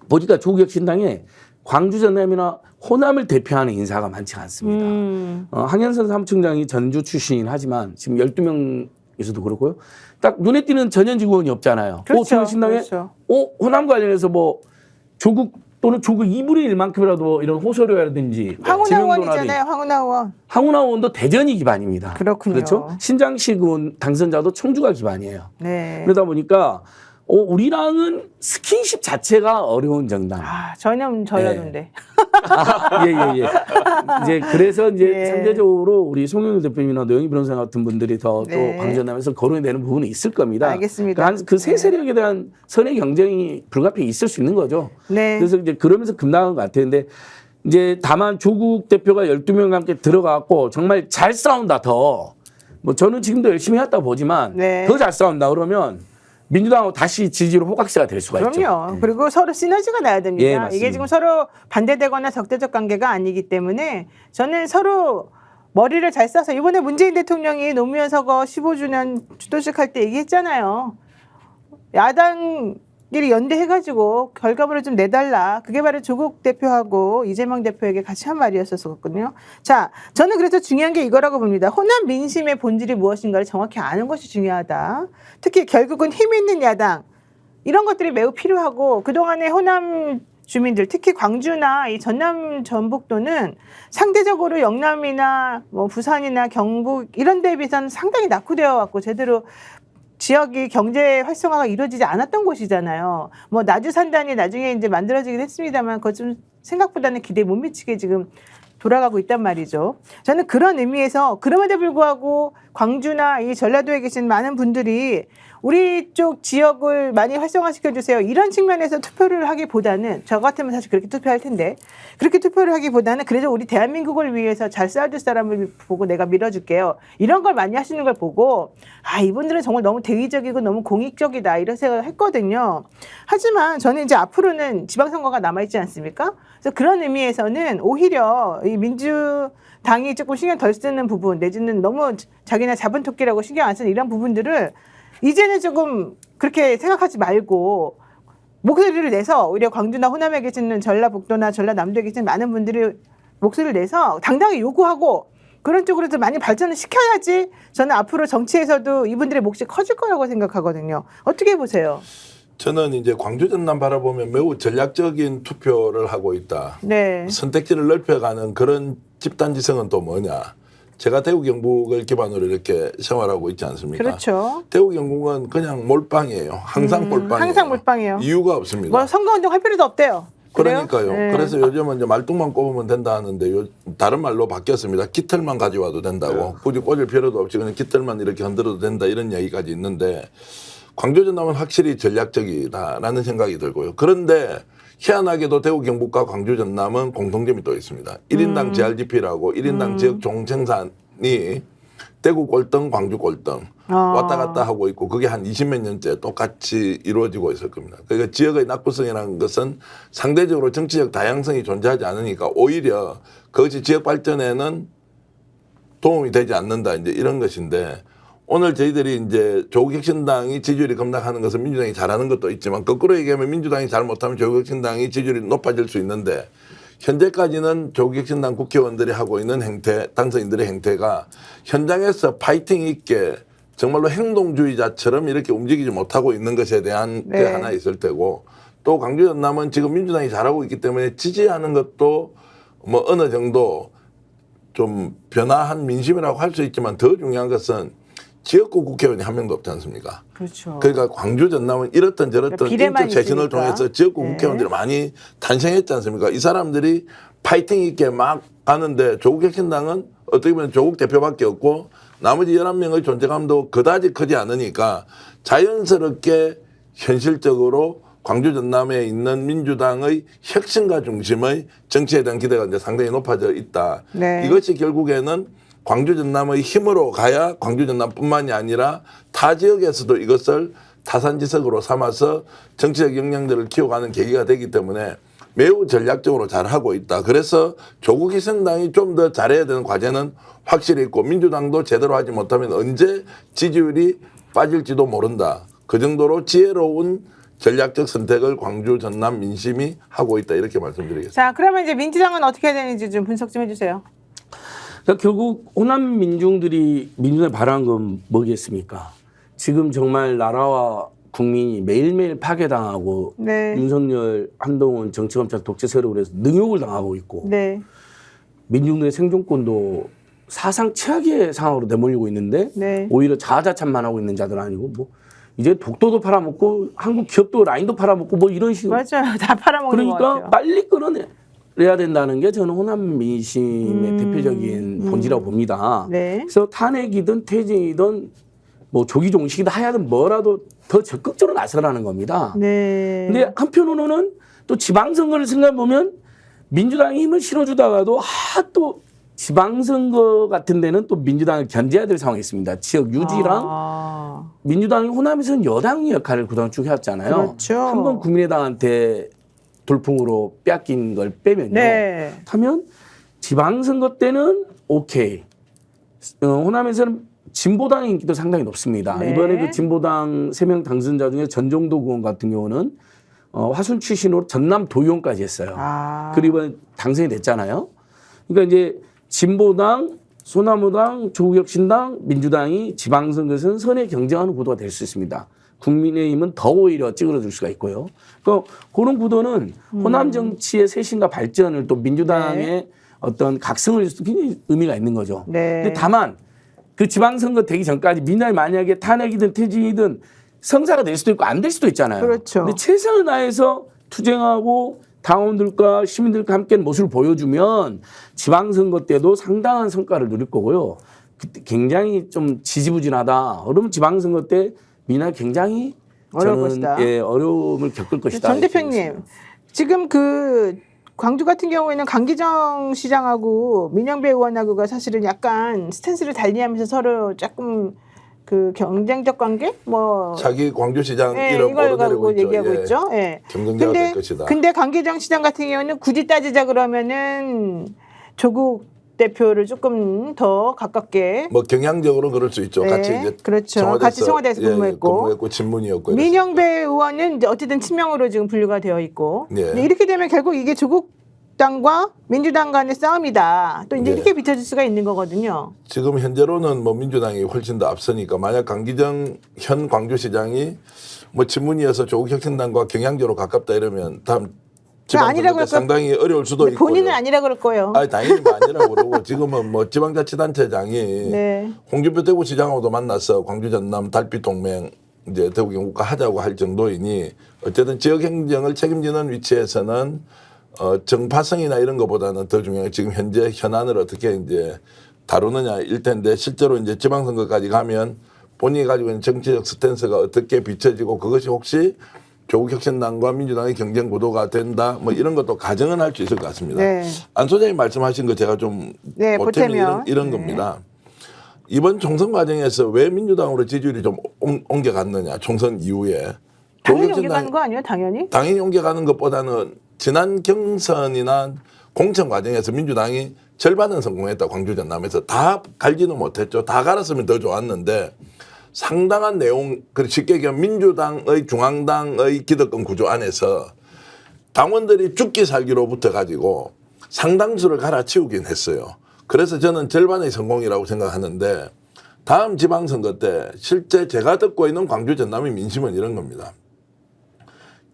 보니까 조국혁신당에 광주 전남이나 호남을 대표하는 인사가 많지가 않습니다. 황현선 사무총장이 전주 출신이긴 하지만 지금 12명에서도 그렇고요. 딱 눈에 띄는 전현직 의원이 없잖아요. 그렇죠. 조국혁신당에 그렇죠. 호남 관련해서 뭐 조국 또는 조국 2분의 1만큼이라도 이런 호소료라든지 황운하 의원이잖아요. 황운하 의원. 황운하 의원도 대전이 기반입니다. 그렇군요. 그렇죠? 신장식 의원 당선자도 청주가 기반이에요. 네. 그러다 보니까 우리랑은 스킨십 자체가 어려운 정당. 저였는데. 예. 이제 그래서 이제 예. 상대적으로 우리 송영길 대표님이나 노영희 변호사 같은 분들이 더 또 네. 광전하면서 거론이 되는 부분이 있을 겁니다. 알겠습니다. 그 세 세력에 대한 선의 경쟁이 불가피하게 있을 수 있는 거죠. 네. 그래서 이제 그러면서 급락한 것 같았는데 이제 다만 조국 대표가 12명과 함께 들어가고 정말 잘 싸운다 더. 뭐 저는 지금도 열심히 했다 보지만 네. 더 잘 싸운다 그러면 민주당하고 다시 지지로 호각세가 될 수가 있죠. 그럼요. 그리고 서로 시너지가 나야 됩니다. 예, 맞습니다. 이게 지금 서로 반대되거나 적대적 관계가 아니기 때문에 저는 서로 머리를 잘 써서 이번에 문재인 대통령이 노무현 서거 15주년 주도식 할 때 얘기했잖아요. 야당끼리 연대해가지고 결과물을 좀 내달라. 그게 바로 조국 대표하고 이재명 대표에게 같이 한 말이었었거든요. 자, 저는 그래서 중요한 게 이거라고 봅니다. 호남 민심의 본질이 무엇인가를 정확히 아는 것이 중요하다. 특히 결국은 힘 있는 야당 이런 것들이 매우 필요하고 그동안의 호남 주민들 특히 광주나 이 전남 전북도는 상대적으로 영남이나 뭐 부산이나 경북 이런 데에 비해서는 상당히 낙후되어 왔고 제대로 지역이 경제 활성화가 이루어지지 않았던 곳이잖아요. 뭐 나주 산단이 나중에 이제 만들어지긴 했습니다만 그것 좀 생각보다는 기대에 못 미치게 지금 돌아가고 있단 말이죠. 저는 그런 의미에서 그럼에도 불구하고 광주나 이 전라도에 계신 많은 분들이 우리 쪽 지역을 많이 활성화시켜 주세요. 이런 측면에서 투표를 하기보다는 저 같으면 사실 그렇게 투표할 텐데 그렇게 투표를 하기보다는 그래도 우리 대한민국을 위해서 잘 싸워줄 사람을 보고 내가 밀어줄게요. 이런 걸 많이 하시는 걸 보고 아 이분들은 정말 너무 대의적이고 너무 공익적이다 이런 생각을 했거든요. 하지만 저는 이제 앞으로는 지방선거가 남아있지 않습니까? 그래서 그런 의미에서는 오히려 이 민주당이 조금 신경 덜 쓰는 부분 내지는 너무 자기네 잡은 토끼라고 신경 안 쓰는 이런 부분들을 이제는 조금 그렇게 생각하지 말고 목소리를 내서 오히려 광주나 호남에 계시는 전라북도나 전라남도에 계시는 많은 분들이 목소리를 내서 당당히 요구하고 그런 쪽으로도 많이 발전을 시켜야지 저는 앞으로 정치에서도 이분들의 몫이 커질 거라고 생각하거든요. 어떻게 보세요? 저는 이제 광주 전남 바라보면 매우 전략적인 투표를 하고 있다. 네. 선택지를 넓혀가는 그런 집단지성은 또 뭐냐. 제가 대구 경북을 기반으로 이렇게 생활하고 있지 않습니까? 그렇죠. 대구 경북은 그냥 몰빵이에요. 항상 몰빵이에요. 항상 몰빵이에요. 이유가 없습니다. 뭐 선거운동 할 필요도 없대요. 그래요? 그러니까요. 네. 그래서 요즘은 이제 말뚝만 꼽으면 된다 하는데 다른 말로 바뀌었습니다. 깃털만 가져와도 된다고. 굳이 꽂을 필요도 없이 그냥 깃털만 이렇게 흔들어도 된다 이런 이야기까지 있는데 광주 전남은 확실히 전략적이다라는 생각이 들고요. 그런데 희한하게도 대구 경북과 광주 전남은 공통점이 또 있습니다. 1인당 GRGP라고 1인당 지역 종생산이 대구 꼴등, 광주 꼴등 왔다 갔다 하고 있고 그게 한 20몇 년째 똑같이 이루어지고 있을 겁니다. 그러니까 지역의 낙후성이라는 것은 상대적으로 정치적 다양성이 존재하지 않으니까 오히려 그것이 지역 발전에는 도움이 되지 않는다 이제 이런 것인데 오늘 저희들이 이제 조국혁신당이 지지율이 급락하는 것은 민주당이 잘하는 것도 있지만 거꾸로 얘기하면 민주당이 잘 못하면 조국혁신당이 지지율이 높아질 수 있는데 현재까지는 조국혁신당 국회의원들이 하고 있는 행태, 당선인들의 행태가 현장에서 파이팅 있게 정말로 행동주의자처럼 이렇게 움직이지 못하고 있는 것에 대한 게 하나 있을 테고 또 광주 전남은 지금 민주당이 잘하고 있기 때문에 지지하는 것도 뭐 어느 정도 좀 변화한 민심이라고 할 수 있지만 더 중요한 것은 지역구 국회의원이 한 명도 없지 않습니까? 그렇죠. 그러니까 광주 전남은 이렇든 저렇든 비례만 인적 쇄신을 있으니까. 통해서 지역구 국회의원들이 많이 탄생했지 않습니까? 이 사람들이 파이팅 있게 막 하는데 조국혁신당은 어떻게 보면 조국 대표밖에 없고 나머지 11명의 존재감도 그다지 크지 않으니까 자연스럽게 현실적으로 광주 전남에 있는 민주당의 혁신가 중심의 정치에 대한 기대가 이제 상당히 높아져 있다. 네. 이것이 결국에는 광주 전남의 힘으로 가야 광주 전남뿐만이 아니라 타 지역에서도 이것을 타산지석으로 삼아서 정치적 역량들을 키워가는 계기가 되기 때문에 매우 전략적으로 잘하고 있다. 그래서 조국 희생당이 좀 더 잘해야 되는 과제는 확실히 있고 민주당도 제대로 하지 못하면 언제 지지율이 빠질지도 모른다. 그 정도로 지혜로운 전략적 선택을 광주 전남 민심이 하고 있다. 이렇게 말씀드리겠습니다. 자, 그러면 이제 민주당은 어떻게 해야 되는지 좀 분석 좀 해주세요. 그러니까 결국 호남 민중들이 민주당에 바라는 건 뭐겠습니까? 지금 정말 나라와 국민이 매일매일 파괴당하고 네. 윤석열, 한동훈 정치검찰 독재 세력으로 해서 능욕을 당하고 있고 네. 민중들의 생존권도 사상 최악의 상황으로 내몰리고 있는데 네. 오히려 자아자찬만 하고 있는 자들 아니고 뭐 이제 독도도 팔아먹고 한국 기업도 라인도 팔아먹고 뭐 이런 식으로 맞아요. 다 팔아먹는 것 그러니까 같아요. 빨리 끌어내야 된다는 게 저는 호남 민심의 대표적인 본질이라고 봅니다. 네. 그래서 탄핵이든 퇴진이든 뭐 조기 종식이든 하여튼 뭐라도 더 적극적으로 나서라는 겁니다. 네. 근데 한편으로는 또 지방선거를 생각해 보면 민주당이 힘을 실어주다가도 또 지방선거 같은 데는 또 민주당을 견제해야 될 상황이 있습니다. 지역 유지랑 민주당이 호남에서는 여당 역할을 그동안 쭉 해왔잖아요. 그렇죠. 한번 국민의당한테 돌풍으로 뺏긴 걸 빼면요. 네. 하면 지방선거 때는 오케이. 호남에서는 진보당의 인기도 상당히 높습니다. 네. 이번에 그 진보당 3명 당선자 중에 전종도 의원 같은 경우는 화순 출신으로 전남 도의원까지 했어요. 그리고 이번에 당선이 됐잖아요. 그러니까 이제 진보당, 소나무당, 조국혁신당, 민주당이 지방선거에서는 선의 경쟁하는 구도가 될 수 있습니다. 국민의힘은 더 오히려 찌그러질 수가 있고요. 그러니까 그런 구도는 호남 정치의 쇄신과 발전을 또 민주당의 어떤 각성을 위해서 굉장히 의미가 있는 거죠. 네. 근데 다만 그 지방선거 되기 전까지 민주당이 만약에 탄핵이든 퇴진이든 성사가 될 수도 있고 안 될 수도 있잖아요. 그렇죠. 근데 최선을 다해서 투쟁하고 당원들과 시민들과 함께 모습을 보여주면 지방선거 때도 상당한 성과를 누릴 거고요. 그때 굉장히 좀 지지부진하다. 그러면 지방선거 때 민주당이 굉장히 어려울 저는 것이다. 예, 어려움을 겪을 것이다. 전 대표님, 지금 그 광주 같은 경우에는 강기정 시장하고 민영배 의원하고가 사실은 약간 스탠스를 달리하면서 서로 조금 그 경쟁적 관계 뭐 자기 광주시장 예, 이름 이걸 오르내리고 가지고 있죠. 얘기하고 예. 있죠. 예. 경쟁자가 될 것이다. 근데 강기정 시장 같은 경우는 굳이 따지자 그러면은 조국 대표를 조금 더 가깝게 뭐 경향적으로 그럴 수 있죠. 네, 같이 이제 그렇죠. 같이 청와대에서 근무했고. 근무했고 친문이었고. 민영배 의원은 이제 어쨌든 친명으로 지금 분류가 되어 있고 예. 근데 이렇게 되면 결국 이게 조국 당과 민주당 간의 싸움이다. 또 이제 예. 이렇게 비춰질 수가 있는 거거든요. 지금 현재로는 뭐 민주당이 훨씬 더 앞서니까 만약 강기정 현 광주시장이 뭐 친문이어서 조국 혁신당과 경향적으로 가깝다 이러면 다음 지방선거 때 상당히 어려울 수도 있고. 본인은 아니라 그럴 거예요. 아니 당연히 아니라고 그러고 지금은 뭐 지방자치단체장이 네. 홍준표 대구시장하고도 만나서 광주 전남 달빛 동맹 이제 대구 경북과 하자고 할 정도이니 어쨌든 지역 행정을 책임지는 위치에서는 정파성이나 이런 것보다는 더 중요한 게 지금 현재 현안을 어떻게 이제 다루느냐일 텐데 실제로 이제 지방선거까지 가면 본인이 가지고 있는 정치적 스탠스가 어떻게 비춰지고 그것이 혹시 조국 혁신당과 민주당의 경쟁 구도가 된다 뭐 이런 것도 가정은 할 수 있을 것 같습니다. 네. 안 소장님 말씀하신 거 제가 좀 네, 보탬이 보태면. 이런 겁니다. 이번 총선 과정에서 왜 민주당으로 지지율이 좀 옮겨갔느냐 총선 이후에 당연히 조국 옮겨가는 혁신당이 거 아니에요? 당연히? 당연히 옮겨가는 것보다는 지난 경선이나 공천 과정에서 민주당이 절반은 성공했다. 광주 전남에서 다 갈지는 못했죠. 다 갈았으면 더 좋았는데 상당한 내용, 쉽게 얘기하면 민주당의 중앙당의 기득권 구조 안에서 당원들이 죽기 살기로부터 가지고 상당수를 갈아치우긴 했어요. 그래서 저는 절반의 성공이라고 생각하는데 다음 지방선거 때 실제 제가 듣고 있는 광주 전남의 민심은 이런 겁니다.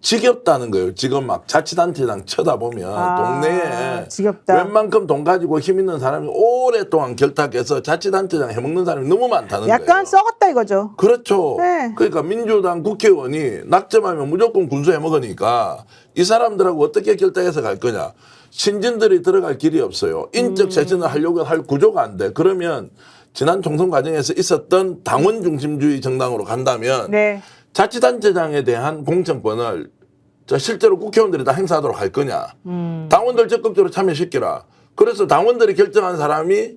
지겹다는 거예요. 지금 막 자치단체장 쳐다보면 동네에 지겹다. 웬만큼 돈 가지고 힘 있는 사람이 오랫동안 결탁해서 자치단체장 해먹는 사람이 너무 많다는 거예요. 약간 썩었다 이거죠. 그렇죠. 네. 그러니까 민주당 국회의원이 낙점하면 무조건 군수해 먹으니까 이 사람들하고 어떻게 결탁해서 갈 거냐. 신진들이 들어갈 길이 없어요. 인적 쇄신을 하려고 할 구조가 안 돼. 그러면 지난 총선 과정에서 있었던 당원 중심주의 정당으로 간다면 네. 자치단체장에 대한 공천권을 실제로 국회의원들이 다 행사하도록 할 거냐. 당원들 적극적으로 참여시키라. 그래서 당원들이 결정한 사람이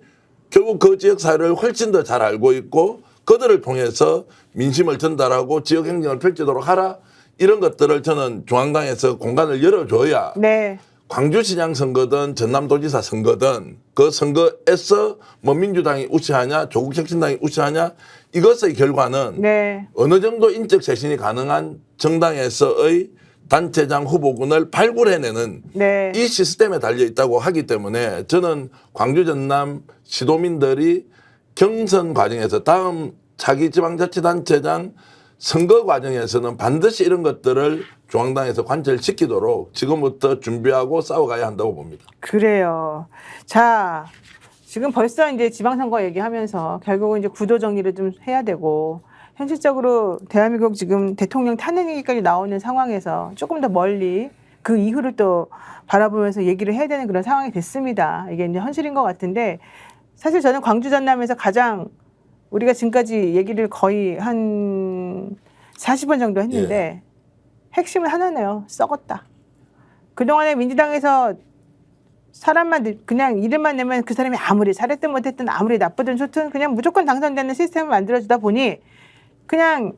결국 그 지역 사회를 훨씬 더 잘 알고 있고 그들을 통해서 민심을 전달하고 지역 행정을 펼치도록 하라. 이런 것들을 저는 중앙당에서 공간을 열어줘야 네. 광주시장 선거든 전남도지사 선거든 그 선거에서 뭐 민주당이 우세하냐 조국 혁신당이 우세하냐 이것의 결과는 네. 어느 정도 인적 쇄신이 가능한 정당에서의 단체장 후보군을 발굴해내는 네. 이 시스템에 달려 있다고 하기 때문에 저는 광주 전남 시도민들이 경선 과정에서 다음 차기 지방자치단체장 선거 과정에서는 반드시 이런 것들을 중앙당에서 관철시키도록 지금부터 준비하고 싸워가야 한다고 봅니다. 그래요. 자, 지금 벌써 이제 지방선거 얘기하면서 결국은 이제 구도 정리를 좀 해야 되고 현실적으로 대한민국 지금 대통령 탄핵 얘기까지 나오는 상황에서 조금 더 멀리 그 이후를 또 바라보면서 얘기를 해야 되는 그런 상황이 됐습니다. 이게 이제 현실인 것 같은데 사실 저는 광주 전남에서 가장 우리가 지금까지 얘기를 거의 한 40번 정도 했는데 핵심은 하나네요. 썩었다. 그동안에 민주당에서 사람만 그냥 이름만 내면 그 사람이 아무리 잘했든 못했든 아무리 나쁘든 좋든 그냥 무조건 당선되는 시스템을 만들어주다 보니 그냥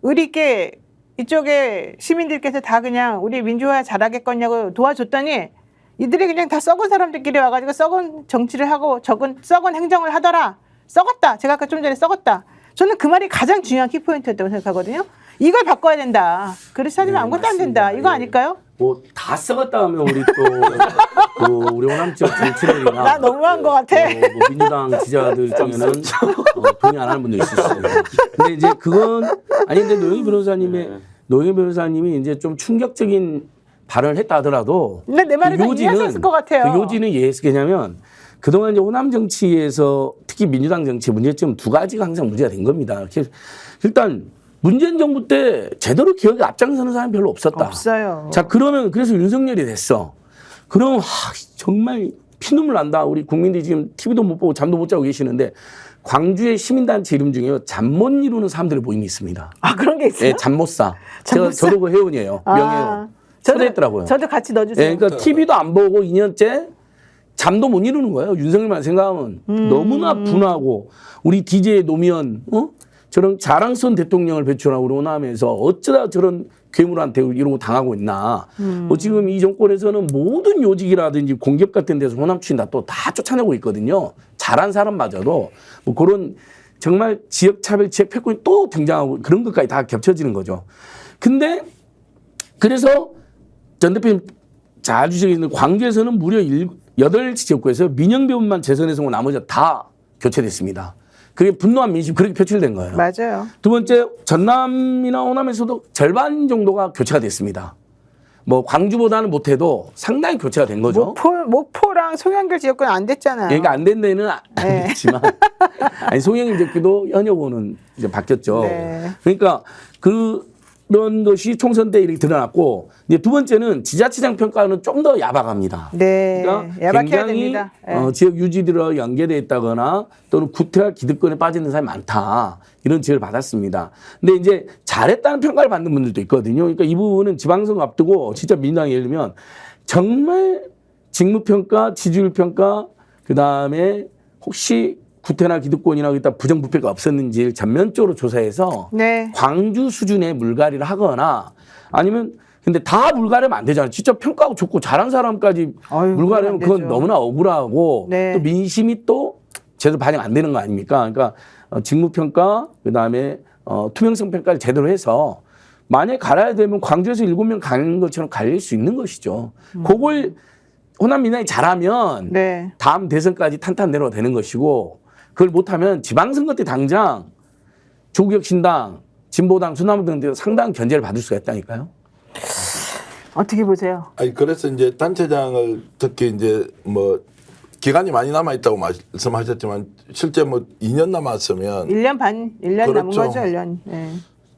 의리 있게 이쪽에 시민들께서 다 그냥 우리 민주화 잘하겠거냐고 도와줬더니 이들이 그냥 다 썩은 사람들끼리 와가지고 썩은 정치를 하고 썩은 행정을 하더라. 썩었다. 제가 아까 좀 전에 썩었다. 저는 그 말이 가장 중요한 키포인트였다고 생각하거든요. 이걸 바꿔야 된다. 그렇지 않으면 아무것도 안 된다. 이거 아닐까요? 뭐 다 썩었다 하면 우리 또 우리 호남 지역 정치인이나 나 너무한 것 같아. 뭐 민주당 지지자들 중에는 동의 안 하는 분도 있을 수 있어요. 근데 이제 그건 아니 근데 노영희 변호사님이 이제 좀 충격적인 발언을 했다 하더라도 근데 내 말을 다 이해할 수 있을 것 같아요. 그 요지는 이해했겠냐면 그동안 이제 호남 정치에서 특히 민주당 정치 문제점 두 가지가 항상 문제가 된 겁니다. 일단 문재인 정부 때 제대로 기억에 앞장서는 사람이 별로 없었다. 없어요. 자, 그러면 그래서 윤석열이 됐어. 그럼 정말 피눈물 난다. 우리 국민들이 지금 TV도 못 보고 잠도 못 자고 계시는데 광주의 시민단체 이름 중에요. 잠 못 이루는 사람들의 모임이 있습니다. 아, 그런 게 있어요? 예, 잠 못 사. 잠 못 사? 저도 그 회원이에요. 명예회원. 초대했더라고요. 저도 같이 넣어주세요. 예, 그러니까 TV도 안 보고 2년째 잠도 못 이루는 거예요. 윤석열만 생각하면 너무나 분하고 우리 DJ 노무현 저런 자랑스러운 대통령을 배출하고 호남에서 어쩌다 저런 괴물한테 이러고 당하고 있나. 지금 이 정권에서는 모든 요직이라든지 공기업 같은 데서 호남 추인다 또 다 쫓아내고 있거든요. 잘한 사람마저도 뭐 그런 정말 지역차별, 지역패권이 또 등장하고 그런 것까지 다 겹쳐지는 거죠. 근데 그래서 전 대표님 잘 주시는 광주에서는 무려 8 지역구에서 민영배우만 재선에서 온 나머지 다 교체됐습니다. 그게 분노한 민심 그렇게 표출된 거예요. 맞아요. 두 번째 전남이나 호남에서도 절반 정도가 교체가 됐습니다. 뭐 광주보다는 못해도 상당히 교체가 된 거죠. 목포랑 송영길 지역구는 안 됐잖아요. 그러니까 안 된 데는 안 네. 됐지만 아니 송영길 지역구도 현역으로는 이제 바뀌었죠. 네. 그러니까 그런 것이 총선 때 이렇게 드러났고 이제 두 번째는 지자체장 평가는 좀 더 야박합니다. 네. 그러니까 야박해야 굉장히 됩니다. 네. 지역 유지들과 연계되어 있다거나 또는 구태와 기득권에 빠져 있는 사람이 많다. 이런 지적을 받았습니다. 근데 이제 잘했다는 평가를 받는 분들도 있거든요. 그러니까 이 부분은 지방선거 앞두고 진짜 민주당이 예를 들면 정말 직무평가, 지지율평가, 그다음에 혹시 구태나 기득권이나 일단 부정부패가 없었는지를 전면적으로 조사해서 네. 광주 수준의 물갈이를 하거나 아니면 근데 다 물갈이하면 안 되잖아요. 직접 평가하고 좋고 잘한 사람까지 아유, 물갈이하면 그건 안 그건 되죠. 너무나 억울하고 네. 또 민심이 또 제대로 반영 안 되는 거 아닙니까? 그러니까 직무평가 그다음에 투명성 평가를 제대로 해서 만약에 갈아야 되면 광주에서 7명 가는 것처럼 갈릴 수 있는 것이죠. 그걸 호남 민당이 잘하면 네. 다음 대선까지 탄탄 내려도 되는 것이고 그걸 못하면 지방선거 때 당장 조국혁신당, 진보당, 순나무 등에서 상당한 견제를 받을 수가 있다니까요. 어떻게 보세요? 아니 그래서 이제 단체장을 특히 이제 뭐 기간이 많이 남아 있다고 말씀하셨지만 실제 뭐 2년 남았으면 1년 반, 1년 남은 그렇죠. 거죠, 1년. 네.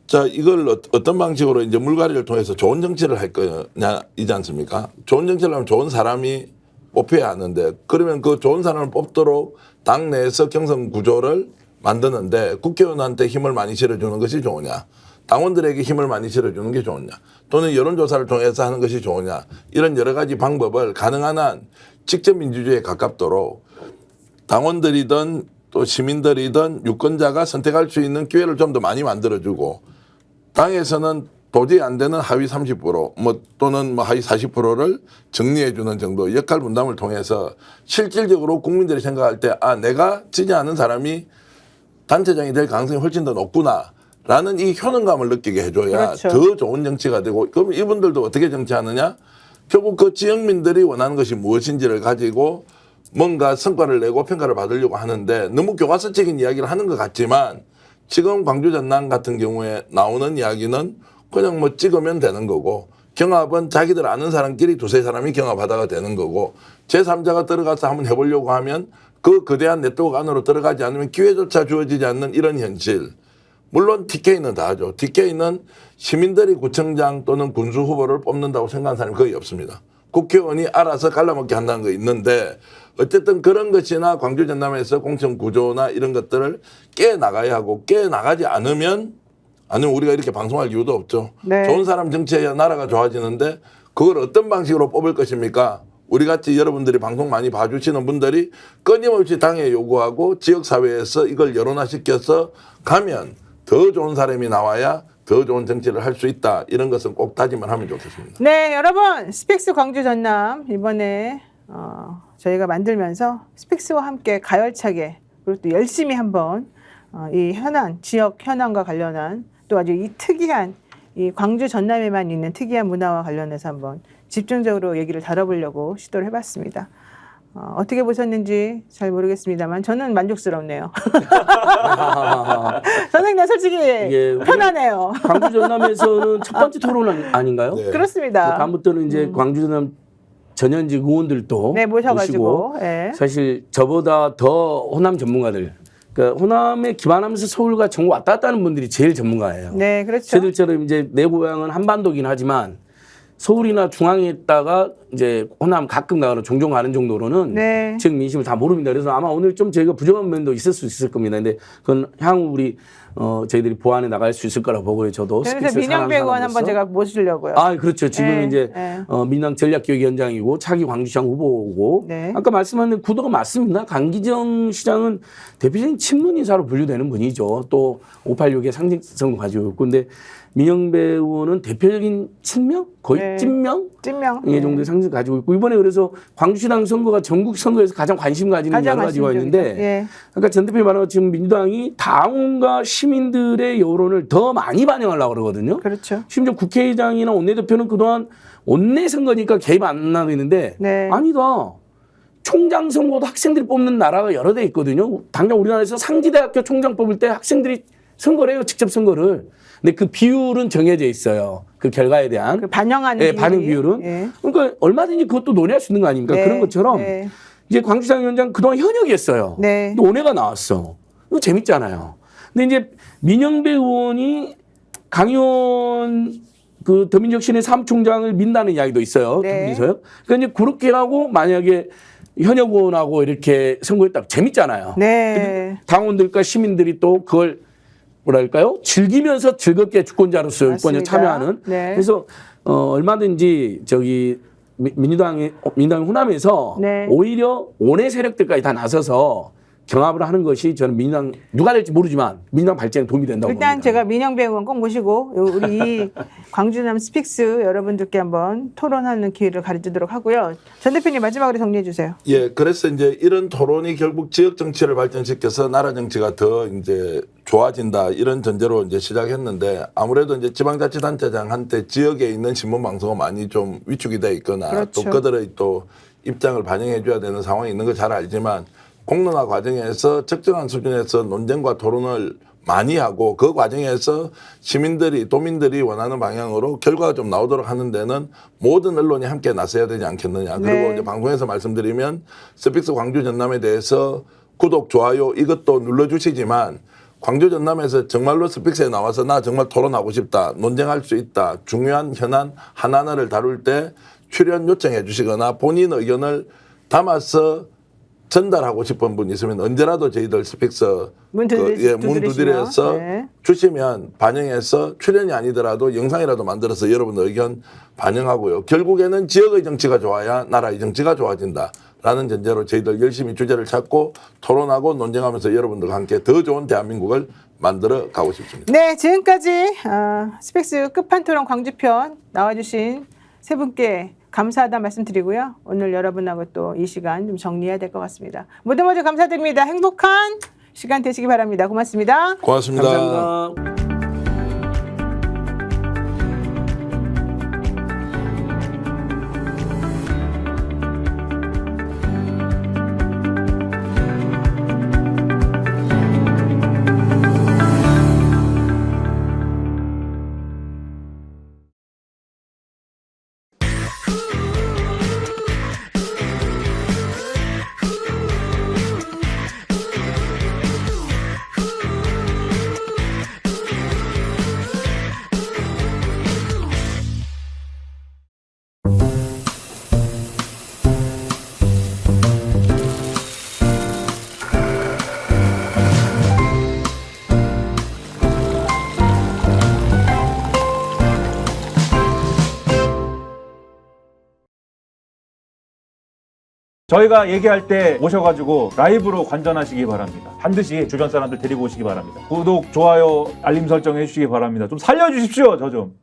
자 이걸 어떤 방식으로 이제 물갈이를 통해서 좋은 정치를 할 거냐이지 않습니까? 좋은 정치를 하면 좋은 사람이 뽑혀야 하는데 그러면 그 좋은 사람을 뽑도록 당 내에서 경선 구조를 만드는데 국회의원한테 힘을 많이 실어주는 것이 좋으냐, 당원들에게 힘을 많이 실어주는 게 좋으냐, 또는 여론조사를 통해서 하는 것이 좋으냐, 이런 여러 가지 방법을 가능한 한 직접 민주주의에 가깝도록 당원들이든 또 시민들이든 유권자가 선택할 수 있는 기회를 좀 더 많이 만들어주고 당에서는 도저히 안 되는 하위 30% 뭐 또는 뭐 하위 40%를 정리해 주는 정도 역할 분담을 통해서 실질적으로 국민들이 생각할 때 아 내가 지지 않은 사람이 단체장이 될 가능성이 훨씬 더 높구나라는 이 효능감을 느끼게 해줘야 그렇죠. 더 좋은 정치가 되고 그럼 이분들도 어떻게 정치하느냐? 결국 그 지역민들이 원하는 것이 무엇인지를 가지고 뭔가 성과를 내고 평가를 받으려고 하는데 너무 교과서적인 이야기를 하는 것 같지만 지금 광주 전남 같은 경우에 나오는 이야기는 그냥 뭐 찍으면 되는 거고 경합은 자기들 아는 사람끼리 두세 사람이 경합하다가 되는 거고 제3자가 들어가서 한번 해보려고 하면 그 거대한 네트워크 안으로 들어가지 않으면 기회조차 주어지지 않는 이런 현실. 물론 TK는 다 하죠. TK는 시민들이 구청장 또는 군수 후보를 뽑는다고 생각하는 사람이 거의 없습니다. 국회의원이 알아서 갈라먹게 한다는 거 있는데 어쨌든 그런 것이나 광주 전남에서 공천 구조나 이런 것들을 깨나가야 하고 깨나가지 않으면 우리가 이렇게 방송할 이유도 없죠. 네. 좋은 사람 정치해야 나라가 좋아지는데 그걸 어떤 방식으로 뽑을 것입니까? 우리같이 여러분들이 방송 많이 봐주시는 분들이 끊임없이 당에 요구하고 지역사회에서 이걸 여론화시켜서 가면 더 좋은 사람이 나와야 더 좋은 정치를 할 수 있다. 이런 것은 꼭 다짐을 하면 좋겠습니다. 네, 여러분 스픽스 광주 전남 이번에 저희가 만들면서 스픽스와 함께 가열차게 그리고 또 열심히 한번 이 현안, 지역 현안과 관련한 또 아주 이 특이한 이 광주 전남에만 있는 특이한 문화와 관련해서 한번 집중적으로 얘기를 다뤄보려고 시도를 해봤습니다. 어떻게 보셨는지 잘 모르겠습니다만 저는 만족스럽네요. 선생님 솔직히 이게 편하네요. 광주 전남에서는 첫 번째 토론 아닌가요? 네. 그렇습니다. 다음부터는 이제 광주 전남 전현직 의원들도 네, 모셔가지고 모시고 예. 사실 저보다 더 호남 전문가들 그러니까 호남에 기반하면서 서울과 전국 왔다 갔다 하는 분들이 제일 전문가예요. 네, 그렇죠. 저들처럼 이제 내 고향은 한반도긴 하지만 서울이나 중앙에 있다가 이제 호남 가끔 가거나 종종 가는 정도로는 네. 지역 민심을 다 모릅니다. 그래서 아마 오늘 좀 저희가 부족한 면도 있을 수 있을 겁니다. 근데 그건 향후 우리 저희들이 보완해 나갈 수 있을 거라고 보고요. 저도 그래서 스피스를 민영배 의원 사랑하는 한번 사람으로서. 제가 모시려고요. 아, 그렇죠. 지금 네, 이제 네. 민당 전략기획위원장이고 차기 광주시장 후보고 네. 아까 말씀하신 구도가 맞습니다. 강기정 시장은 대표적인 친문 인사로 분류되는 분이죠. 또 586의 상징성도 가지고 있고 근데 민영배 의원은 대표적인 친명? 거의 네. 찐명? 찐명. 이 정도의 상징 가지고 있고 이번에 그래서 광주시당 선거가 전국 선거에서 가장 관심 가지는 가장 여러 가지가 관심적이죠. 있는데 예. 아까 전 대표님 말한 것처럼 민주당이 당원과 시민들의 여론을 더 많이 반영하려고 그러거든요. 그렇죠. 심지어 국회의장이나 원내대표는 그동안 원내 선거니까 개입 안 하고 있는데 네. 아니다. 총장 선거도 학생들이 뽑는 나라가 여러 대 있거든요. 당장 우리나라에서 상지대학교 총장 뽑을 때 학생들이 선거를 해요. 직접 선거를. 근데 그 비율은 정해져 있어요. 그 결과에 대한. 그 반영하는 예, 반응 비율은. 예. 그러니까 얼마든지 그것도 논의할 수 있는 거 아닙니까? 네, 그런 것처럼 네. 이제 광주시장 위원장 그동안 현역이었어요. 네. 근데 원외가 나왔어. 이거 재밌잖아요. 근데 이제 민영배 의원이 강의원 그 더민혁신의 사무총장을 민다는 이야기도 있어요. 네. 둘이서요. 그러니까 이제 그렇게 하고 만약에 현역 의원하고 이렇게 선거했다 재밌잖아요. 네. 당원들과 시민들이 또 그걸 뭐랄까요? 즐기면서 즐겁게 주권자로서 맞습니다. 이번에 참여하는. 네. 그래서 얼마든지 저기 민주당 호남에서 네. 오히려 원외 세력들까지 다 나서서 경합을 하는 것이 저는 민주당 누가 될지 모르지만 민주당 발전에 도움이 된다고 일단 봅니다. 제가 민영배 의원 꼭 모시고 우리 광주남 스픽스 여러분들께 한번 토론하는 기회를 가져주도록 하고요. 전 대표님 마지막으로 정리해 주세요. 예, 그래서 이제 이런 토론이 결국 지역 정치를 발전시켜서 나라 정치가 더 이제 좋아진다 이런 전제로 이제 시작했는데 아무래도 이제 지방자치단체장한테 지역에 있는 신문 방송은 많이 좀 위축이 돼 있거나 그렇죠. 또 그들의 또 입장을 반영해 줘야 되는 상황이 있는 걸 잘 알지만 공론화 과정에서 적정한 수준에서 논쟁과 토론을 많이 하고 그 과정에서 시민들이 도민들이 원하는 방향으로 결과가 좀 나오도록 하는 데는 모든 언론이 함께 나서야 되지 않겠느냐. 그리고 네. 이제 방송에서 말씀드리면 스픽스 광주 전남에 대해서 구독 좋아요 이것도 눌러주시지만 광주 전남에서 정말로 스픽스에 나와서 나 정말 토론하고 싶다 논쟁할 수 있다 중요한 현안 하나하나를 다룰 때 출연 요청해 주시거나 본인 의견을 담아서 전달하고 싶은 분 있으면 언제라도 저희들 스픽스 문 두드려서 네. 주시면 반영해서 출연이 아니더라도 영상이라도 만들어서 여러분의 의견 반영하고요. 결국에는 지역의 정치가 좋아야 나라의 정치가 좋아진다라는 전제로 저희들 열심히 주제를 찾고 토론하고 논쟁하면서 여러분들과 함께 더 좋은 대한민국을 만들어 가고 싶습니다. 네, 지금까지 스펙스 끝판토론 광주편 나와주신 세 분께 감사하다 말씀드리고요. 오늘 여러분하고 또 이 시간 좀 정리해야 될 것 같습니다. 모두 감사드립니다. 행복한 시간 되시기 바랍니다. 고맙습니다. 고맙습니다. 감사합니다. 저희가 얘기할 때 오셔가지고 라이브로 관전하시기 바랍니다. 반드시 주변 사람들 데리고 오시기 바랍니다. 구독, 좋아요, 알림 설정 해주시기 바랍니다. 좀 살려주십시오, 저 좀.